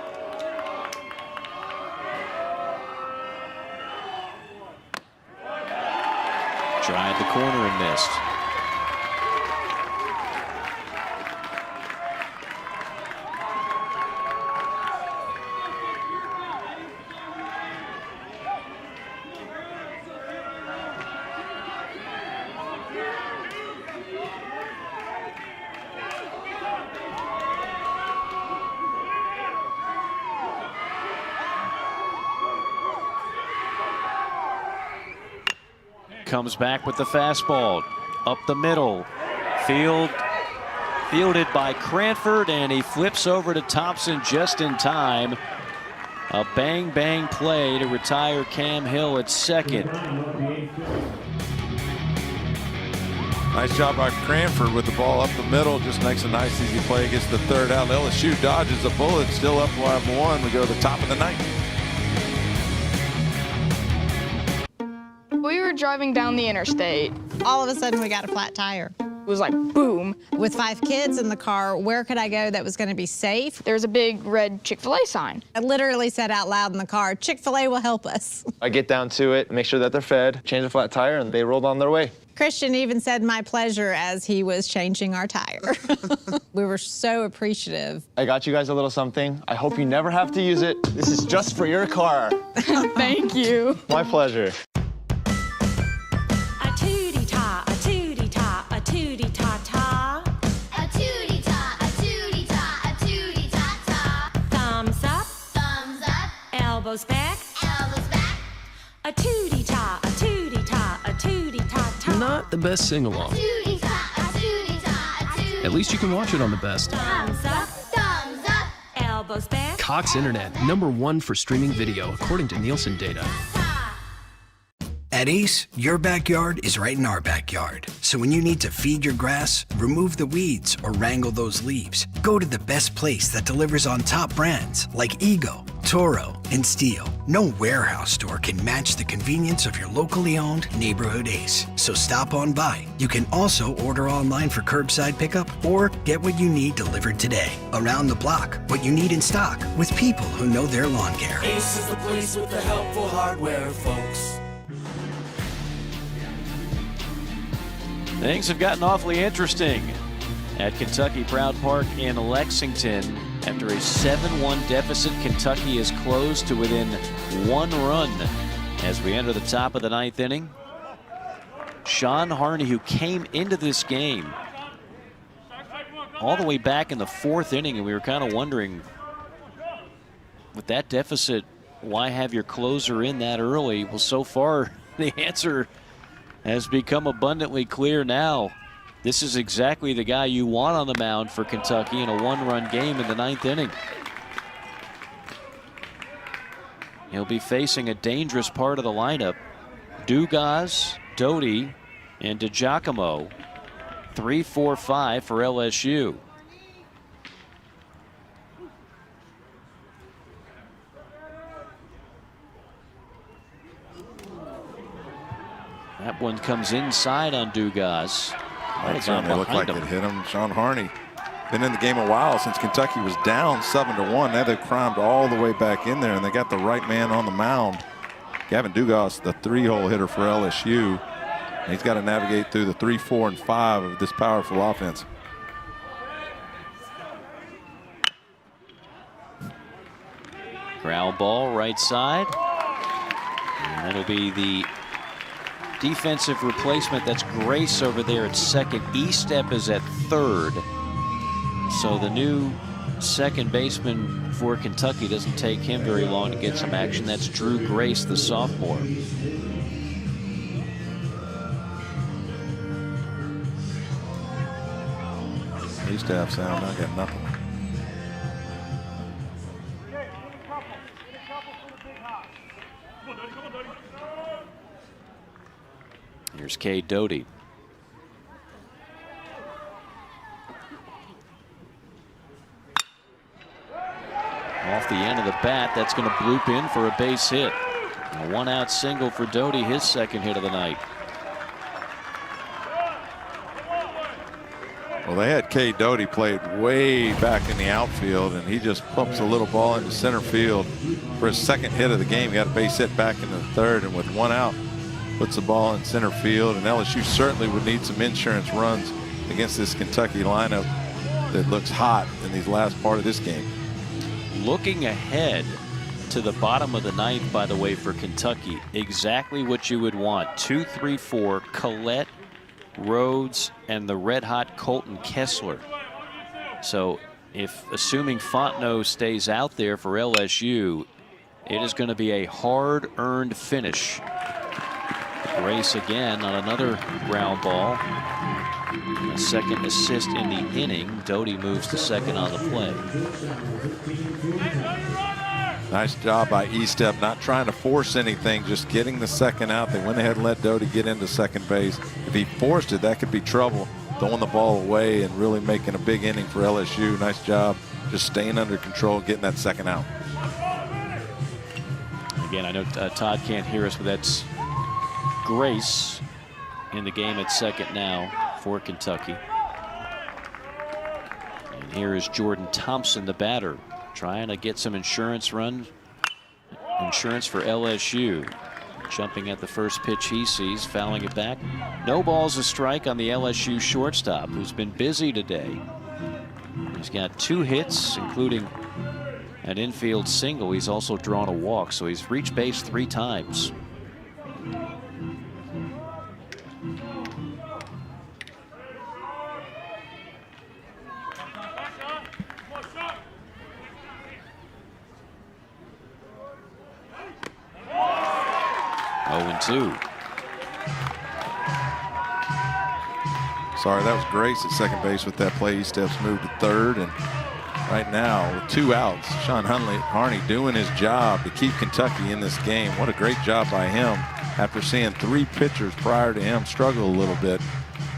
B: Tried the corner and missed. Comes back with the fastball up the middle. Field Fielded by Cranford, and he flips over to Thompson just in time. A bang-bang play to retire Cam Hill at second.
A: Nice job by Cranford with the ball up the middle. Just makes a nice, easy play. Gets the third out. LSU dodges a bullet. Still up 5-1. We go to the top of the ninth.
G: We were driving down the interstate.
M: All of a sudden, we got a flat tire.
G: It was like, boom.
M: With 5 kids in the car, where could I go that was going to be safe?
G: There's a big red Chick-fil-A sign.
M: I literally said out loud in the car, Chick-fil-A will help us.
N: I get down to it, make sure that they're fed, change the flat tire, and they rolled on their way.
M: Christian even said my pleasure as he was changing our tire. We were so appreciative.
N: I got you guys a little something. I hope you never have to use it. This is just for your car.
G: Thank you.
N: My pleasure.
O: Elbows back. Elbows back. A tootie-ta, a tootie-ta, a tootie-ta-ta.
P: Not the best sing-along. At least you can watch it on the best.
O: Thumbs up. Thumbs up. Elbows back.
P: Cox Internet, #1 for streaming video, according to Nielsen data.
W: At Ace, your backyard is right in our backyard. So when you need to feed your grass, remove the weeds, or wrangle those leaves, go to the best place that delivers on top brands like Ego, Toro, and Steel. No warehouse store can match the convenience of your locally owned neighborhood Ace. So stop on by. You can also order online for curbside pickup or get what you need delivered today. Around the block, what you need in stock with people who know their lawn care.
F: Ace is the place with the helpful hardware, folks.
B: Things have gotten awfully interesting at Kentucky Proud Park in Lexington. After a 7-1 deficit, Kentucky is closed to within 1 run as we enter the top of the 9th inning. Sean Harney, who came into this game all the way back in the 4th inning, and we were kind of wondering, with that deficit, why have your closer in that early? Well, so far, the answer has become abundantly clear now. This is exactly the guy you want on the mound for Kentucky in a 1-run game in the 9th inning. He'll be facing a dangerous part of the lineup. Dugas, Doty, and DiGiacomo. 3-4-5 for LSU. That one comes inside on Dugas.
A: Might have gone looked like it hit him. Sean Harney been in the game a while since Kentucky was down 7-1. Now they've climbed all the way back in there, and they got the right man on the mound. Gavin Dugas, the 3-hole hitter for LSU. And he's got to navigate through the 3, 4, and 5 of this powerful offense.
B: Ground ball right side. And that'll be the defensive replacement. That's Grace over there at second. Estep is at third. So the new second baseman for Kentucky doesn't take him very long to get some action. That's Drew Grace, the sophomore.
A: Estep sound, I got nothing.
B: Here's Cade Doty. Off the end of the bat, that's going to bloop in for a base hit. A 1-out single for Doty, his second hit of the night.
A: Well, they had Cade Doty played way back in the outfield, and he just pumps a little ball into center field for his second hit of the game. He got a base hit back in the 3rd, and with 1 out, puts the ball in center field. And LSU certainly would need some insurance runs against this Kentucky lineup that looks hot in these last part of this game.
B: Looking ahead to the bottom of the 9th, by the way, for Kentucky, exactly what you would want. 2, 3, 4, Collette, Rhodes, and the red-hot Colton Kessler. So if, assuming Fontenot stays out there for LSU, it is going to be a hard-earned finish Grace again on another ground ball. A second assist in the inning. Doty moves to second on the play.
A: Nice job by Estep, not trying to force anything, just getting the second out. They went ahead and let Doty get into second base. If he forced it, that could be trouble. Throwing the ball away and really making a big inning for LSU. Nice job just staying under control, getting that second out.
B: Again, I know Todd can't hear us, but that's Grace in the game at second now for Kentucky. And here is Jordan Thompson, the batter, trying to get some insurance for LSU. Jumping at the first pitch he sees, fouling it back. No balls, a strike on the LSU shortstop, who's been busy today. He's got 2 hits, including an infield single. He's also drawn a walk, so he's reached base 3 times.
A: Sorry, that was Grace at second base with that play. He steps moved to third, and right now with 2 outs, Sean Harney doing his job to keep Kentucky in this game. What a great job by him after seeing 3 pitchers prior to him struggle a little bit.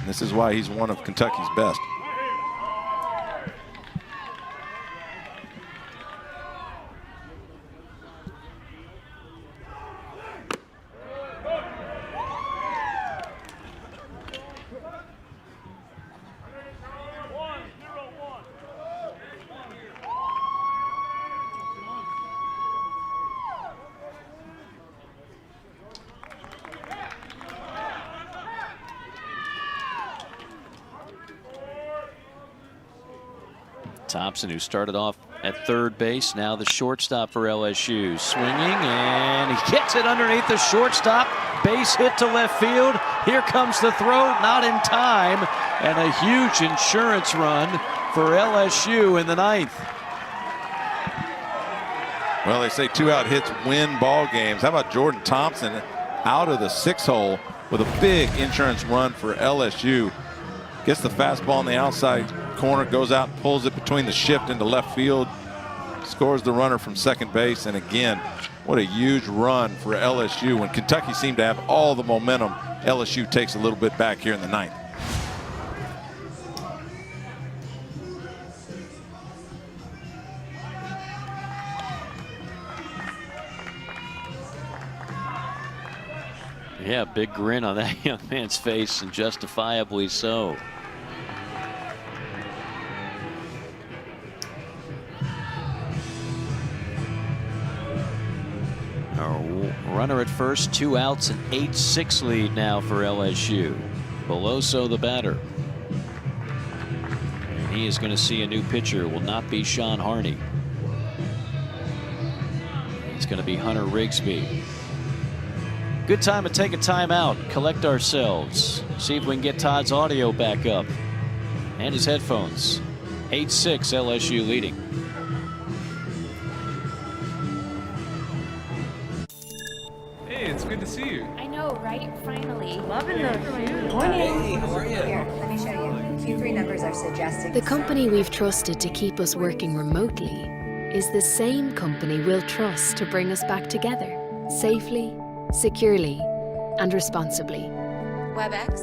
A: And this is why he's one of Kentucky's best.
B: Thompson, who started off at third base, now the shortstop for LSU. Swinging, and he gets it underneath the shortstop. Base hit to left field. Here comes the throw, not in time. And a huge insurance run for LSU in the 9th.
A: Well, they say 2-out hits win ball games. How about Jordan Thompson out of the 6 hole with a big insurance run for LSU? Gets the fastball on the outside corner, goes out and pulls it between the shift into left field, scores the runner from second base. And again, what a huge run for LSU. When Kentucky seemed to have all the momentum, LSU takes a little bit back here in the 9th.
B: Yeah, big grin on that young man's face, and justifiably so. Runner at first, 2 outs, an 8-6 lead now for LSU. Beloso the batter. And he is going to see a new pitcher. Will not be Sean Harney. It's going to be Hunter Rigsby. Good time to take a timeout, collect ourselves, see if we can get Todd's audio back up and his headphones. 8-6 LSU leading.
D: Hey, it's good to see you.
O: I know, right? Finally.
Q: Loving those shoes.
O: Morning.
Q: How are you?
O: Here, let me show you. Q3 numbers are suggesting.
L: The company we've trusted to keep us working remotely is the same company we'll trust to bring us back together, safely, securely, and responsibly.
O: WebEx,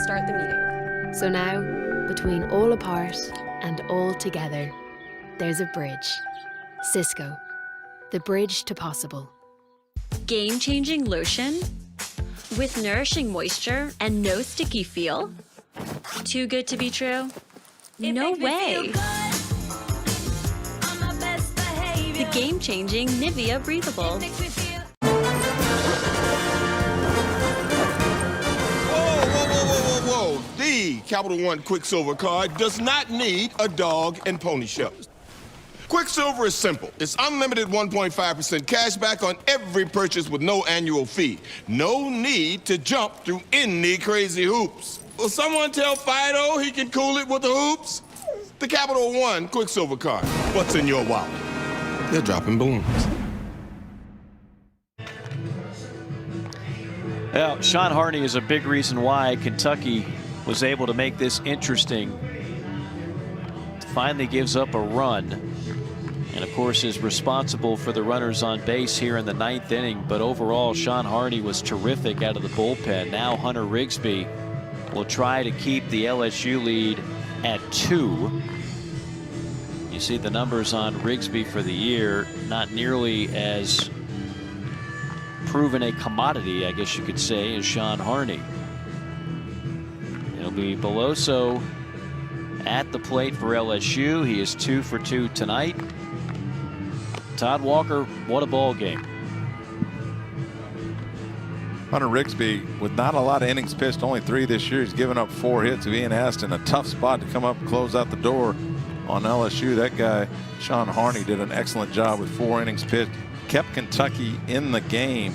O: start the meeting.
L: So now, between all apart and all together, there's a bridge. Cisco, the bridge to possible.
R: Game-changing lotion with nourishing moisture and no sticky feel. Too good to be true? No way. The game-changing Nivea Breathable.
C: Whoa. The Capital One Quicksilver card does not need a dog and pony show. Quicksilver is simple. It's unlimited 1.5% cash back on every purchase with no annual fee. No need to jump through any crazy hoops. Will someone tell Fido he can cool it with the hoops? The Capital One Quicksilver card. What's in your wallet? They're dropping balloons.
B: Well, Sean Harney is a big reason why Kentucky was able to make this interesting. Finally gives up a run, and of course is responsible for the runners on base here in the 9th inning. But overall, Sean Harney was terrific out of the bullpen. Now Hunter Rigsby will try to keep the LSU lead at 2. You see the numbers on Rigsby for the year, not nearly as proven a commodity, I guess you could say, as Sean Harney. It'll be Beloso at the plate for LSU. He is 2 for 2 tonight. Todd Walker, what a ball game.
A: Hunter Rigsby, with not a lot of innings pitched, only 3 this year. He's given up 4 hits. Ian Aston, a tough spot to come up and close out the door on LSU. That guy, Sean Harney, did an excellent job with 4 innings pitched. Kept Kentucky in the game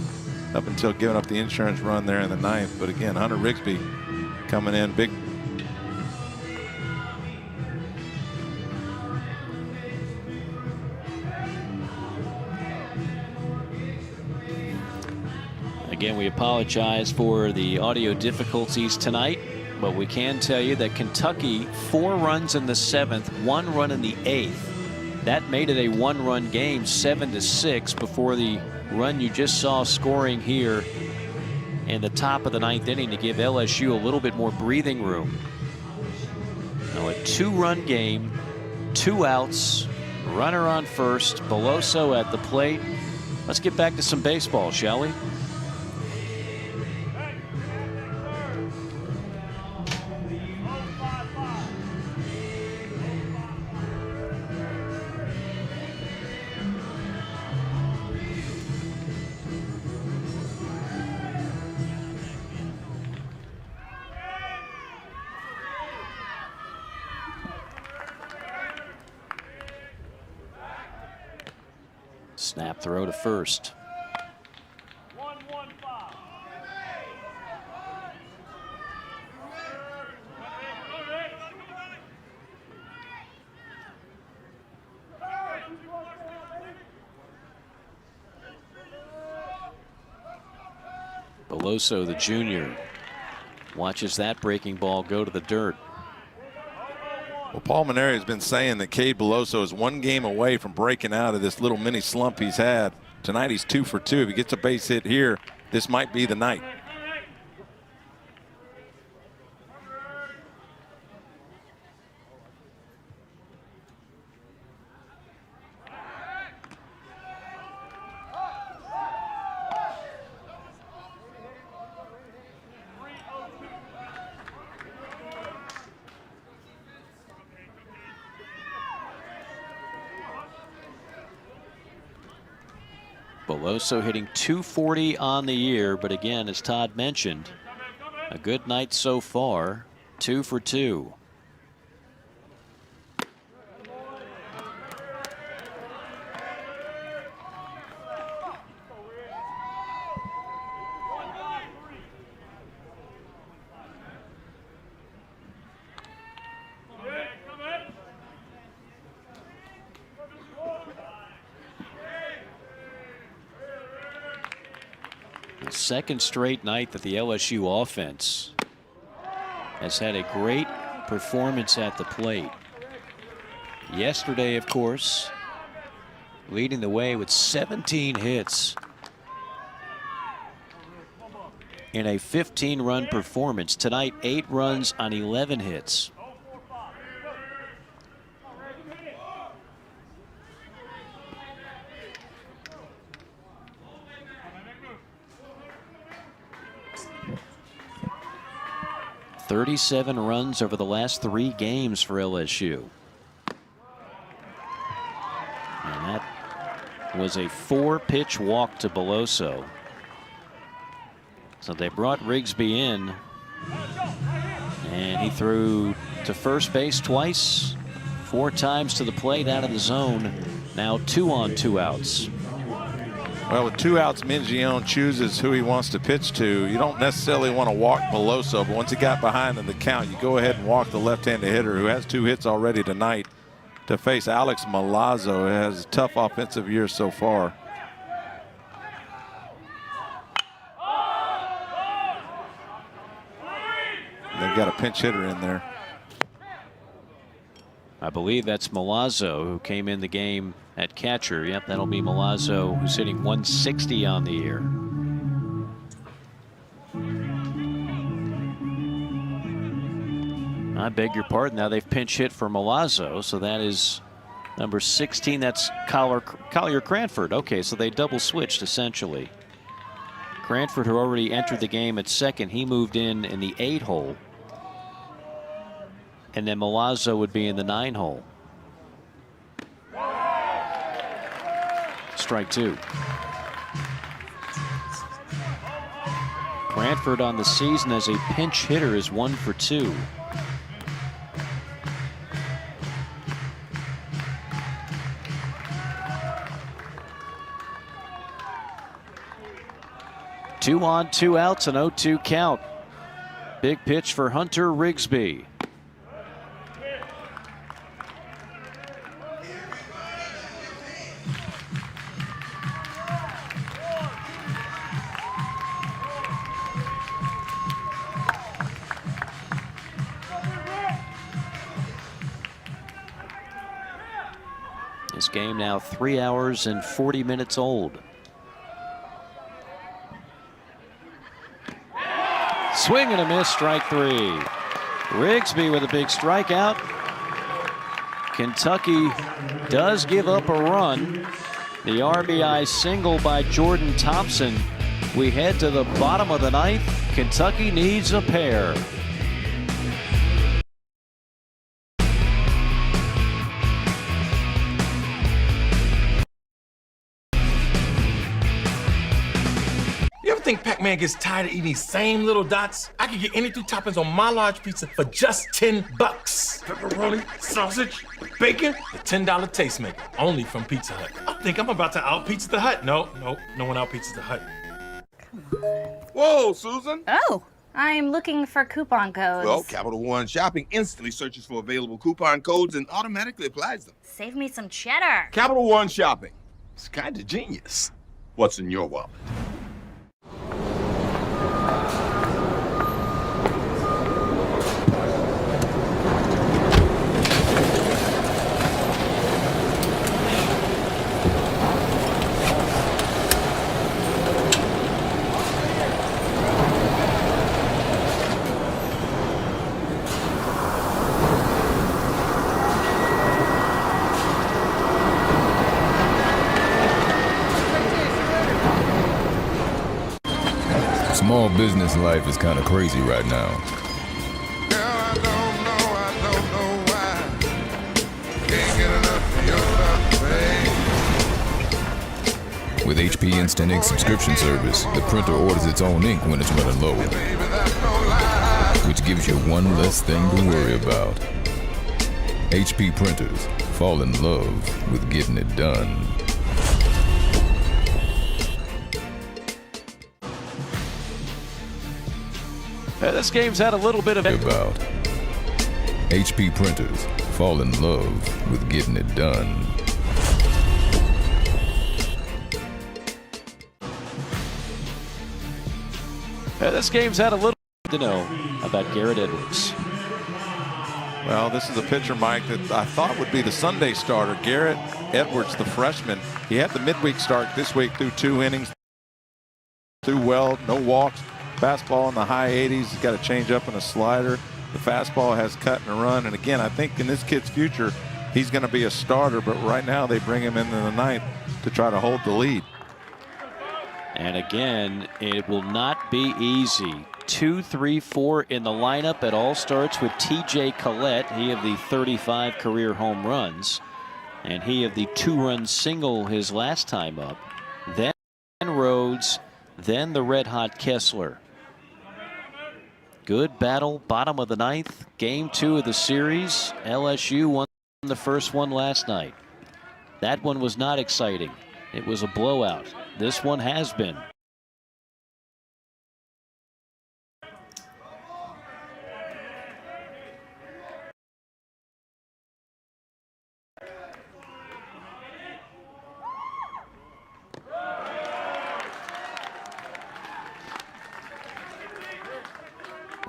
A: up until giving up the insurance run there in the 9th. But again, Hunter Rigsby coming in big.
B: Again, we apologize for the audio difficulties tonight, but we can tell you that Kentucky 4 runs in the 7th, 1 run in the 8th. That made it a 1-run game, 7-6, before the run you just saw scoring here in the top of the 9th inning to give LSU a little bit more breathing room. Now a 2-run game, 2 outs, runner on first, Beloso at the plate. Let's get back to some baseball, shall we? Snap throw to first. Beloso, the junior, watches that breaking ball go to the dirt.
A: Well, Paul Maneri has been saying that Cade Beloso is 1 game away from breaking out of this little mini slump he's had. Tonight he's 2 for 2. If he gets a base hit here, this might be the night.
B: Beloso hitting .240 on the year, but again, as Todd mentioned, a good night so far, 2 for 2. Second straight night that the LSU offense has had a great performance at the plate. Yesterday, of course, leading the way with 17 hits in a 15-run performance. Tonight, 8 runs on 11 hits. .37 runs over the last 3 games for LSU. And that was a 4-pitch walk to Beloso. So they brought Rigsby in, and he threw to first base twice, 4 times to the plate out of the zone. Now 2 on 2 outs.
A: Well, with 2 outs, Mingione chooses who he wants to pitch to. You don't necessarily want to walk Beloso, but once he got behind in the count, you go ahead and walk the left-handed hitter who has 2 hits already tonight to face Alex Milazzo, who has a tough offensive year so far. They've got a pinch hitter in there.
B: I believe that's Milazzo, who came in the game at catcher. Yep, that'll be Milazzo, who's hitting 160 on the year. I beg your pardon. Now they've pinch hit for Milazzo, so that is number 16. That's Collier Cranford. Okay, so they double switched essentially. Cranford, who already entered the game at second, he moved in the 8 hole. And then Milazzo would be in the 9 hole. Strike 2. Cranford on the season as a pinch hitter is 1 for 2. Two on, 2 outs, an 0-2 count. Big pitch for Hunter Rigsby. This game now 3 hours and 40 minutes old. Swing and a miss, strike 3. Rigsby with a big strikeout. Kentucky does give up a run. The RBI single by Jordan Thompson. We head to the bottom of the 9th. Kentucky needs a pair.
E: You ever think Pac-Man gets tired of eating these same little dots? I could get any 3 toppings on my large pizza for just $10. Pepperoni, sausage, bacon, the $10 tastemaker, only from Pizza Hut. I think I'm about to out-pizza the Hut. No one out-pizzas the Hut.
C: Whoa, Susan.
H: Oh, I'm looking for coupon codes.
C: Well, Capital One Shopping instantly searches for available coupon codes and automatically applies them.
H: Save me some cheddar.
C: Capital One Shopping. It's kind of genius. What's in your wallet?
Z: Small business life is kind of crazy right now.
X: Girl, I don't know why. Can't get enough of your love, babe.
Z: With HP Instant Ink subscription service, the printer orders its own ink when it's running low, which gives you one less thing to worry about. HP printers fall in love with getting it done.
B: This game's had a little bit of
Z: about. HP printers fall in love with getting it done.
B: This game's had a little to know about Garrett Edwards.
A: Well, this is a pitcher, Mike, that I thought would be the Sunday starter. Garrett Edwards, the freshman. He had the midweek start this week through 2 innings. Threw well, no walks. Fastball in the high 80s. He's got a changeup and a slider. The fastball has cut and run. And again, I think in this kid's future, he's going to be a starter. But right now, they bring him into the 9th to try to hold the lead.
B: And again, it will not be easy. 2, 3, 4 in the lineup. It all starts with T.J. Collette. He of the 35 career home runs. And he of the 2-run single his last time up. Then Rhodes. Then the red-hot Kessler. Good battle, bottom of the 9th. Game 2 of the series. LSU won the first one last night. That one was not exciting. It was a blowout. This one has been.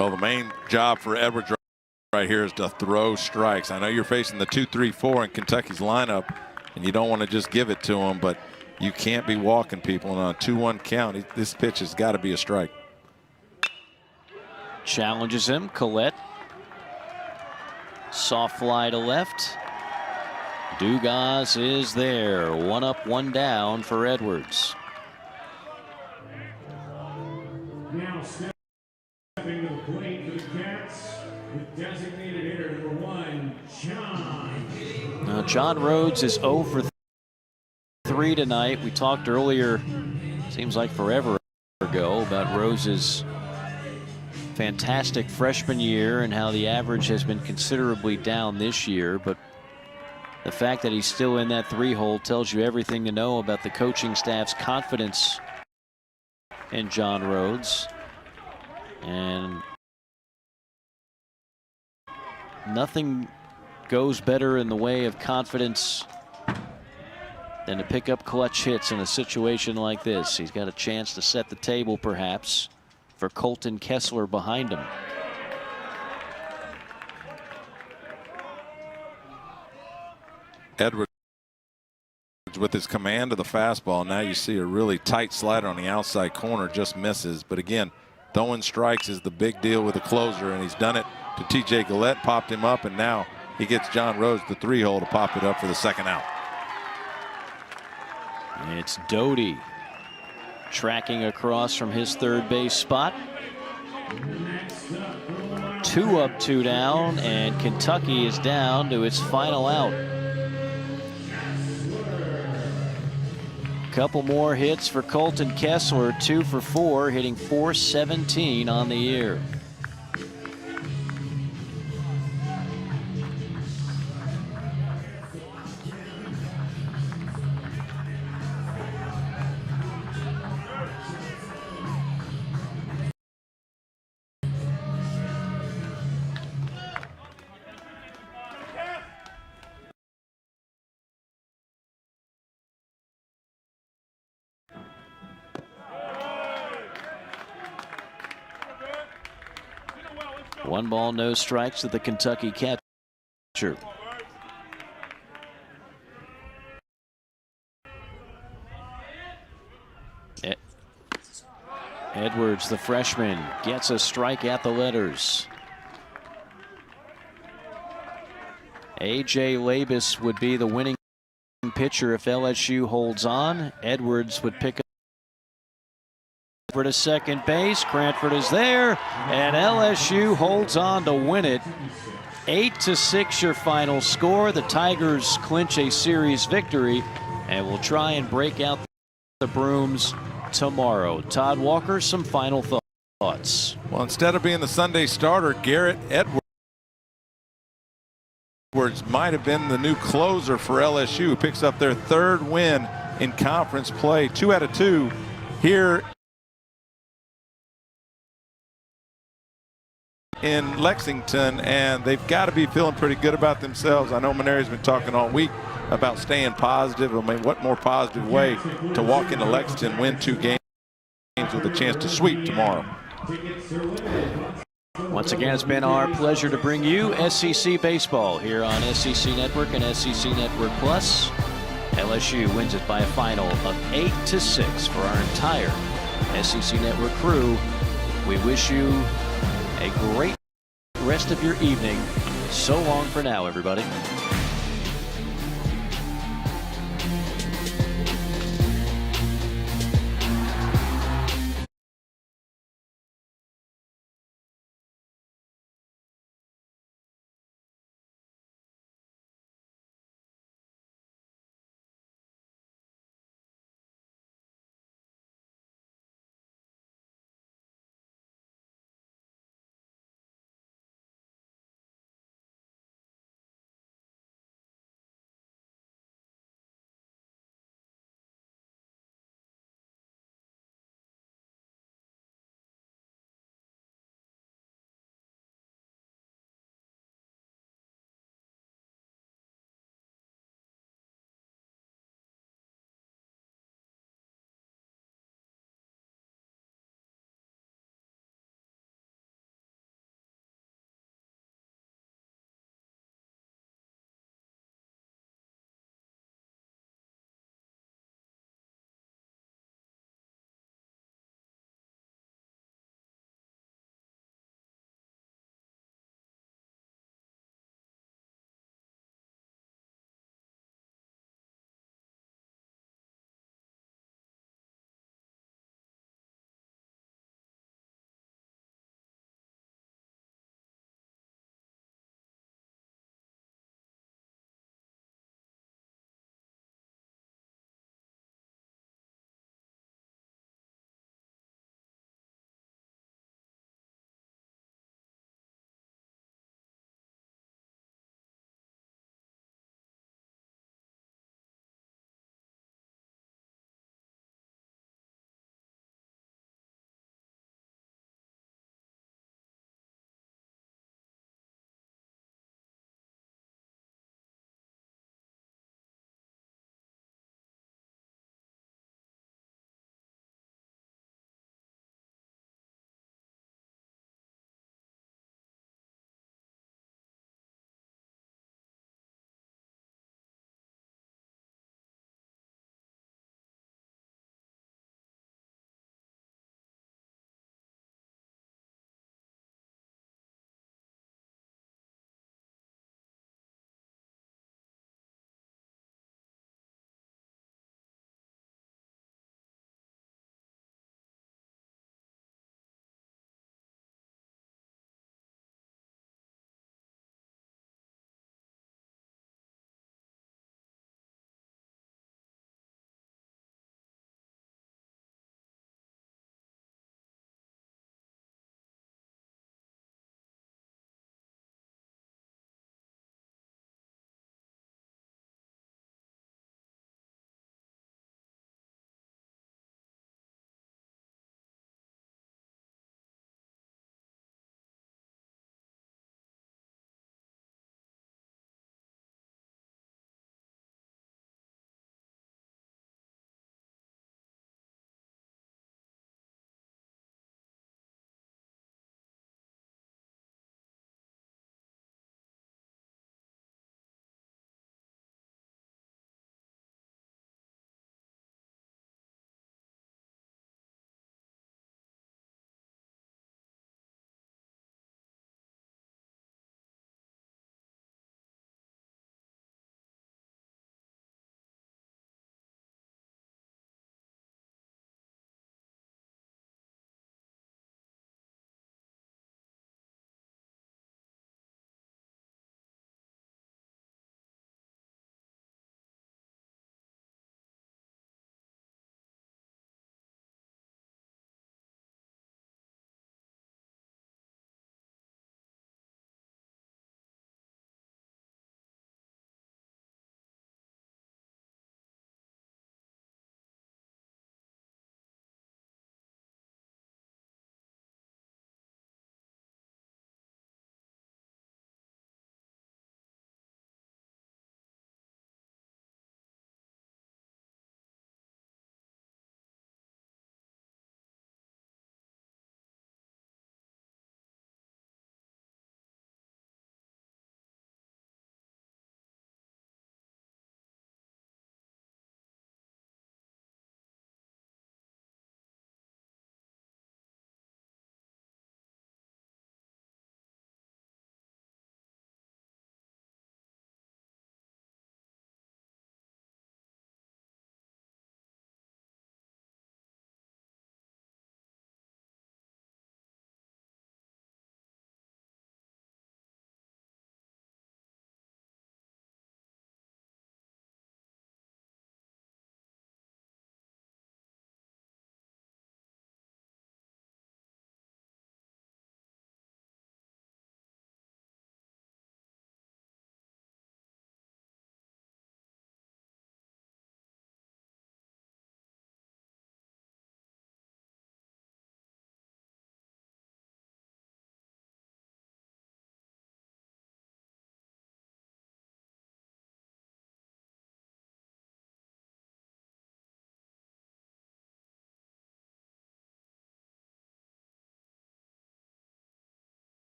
A: Well, the main job for Edwards right here is to throw strikes. I know you're facing the 2-3-4 in Kentucky's lineup, and you don't want to just give it to them, but you can't be walking people. And on a 2-1 count, this pitch has got to be a strike.
B: Challenges him. Collette. Soft fly to left. Dugas is there. 1 up, 1 down for Edwards.
I: Now stepping to the plate for the Cats with designated hitter number 1, John.
B: Now John Rhodes is 0 for 3 tonight. We talked earlier, seems like forever ago, about Rhodes' fantastic freshman year and how the average has been considerably down this year, but the fact that he's still in that 3-hole tells you everything to know about the coaching staff's confidence in John Rhodes. And nothing goes better in the way of confidence than to pick up clutch hits in a situation like this. He's got a chance to set the table perhaps for Colton Kessler behind him.
A: Edwards with his command of the fastball. Now you see a really tight slider on the outside corner, just misses. But again, throwing strikes is the big deal with a closer, and he's done it to TJ Gillette, popped him up, and now he gets John Rhodes the 3-hole to pop it up for the 2nd out.
B: It's Doty tracking across from his 3rd base spot. 2 up, 2 down, and Kentucky is down to its final out. Couple more hits for Colton Kessler, 2 for 4, hitting .417 on the year. One ball, no strikes to the Kentucky catcher. Edwards, the freshman, gets a strike at the letters. A.J. Labus would be the winning pitcher if LSU holds on. Edwards would pick up to second base. Cranford is there, and LSU holds on to win it. 8-6 your final score. The Tigers clinch a series victory and will try and break out the brooms tomorrow. Todd Walker, some final thoughts.
A: Well, instead of being the Sunday starter, Garrett Edwards might have been the new closer for LSU, who picks up their 3rd win in conference play. 2 out of 2 here in Lexington, and they've got to be feeling pretty good about themselves. I know Maneri's been talking all week about staying positive. I mean, what more positive way to walk into Lexington, win 2 games with a chance to sweep tomorrow.
B: Once again, it's been our pleasure to bring you SEC baseball here on SEC Network and SEC Network Plus. LSU wins it by a final of 8-6 for our entire SEC Network crew. We wish you a great rest of your evening. So long for now, everybody.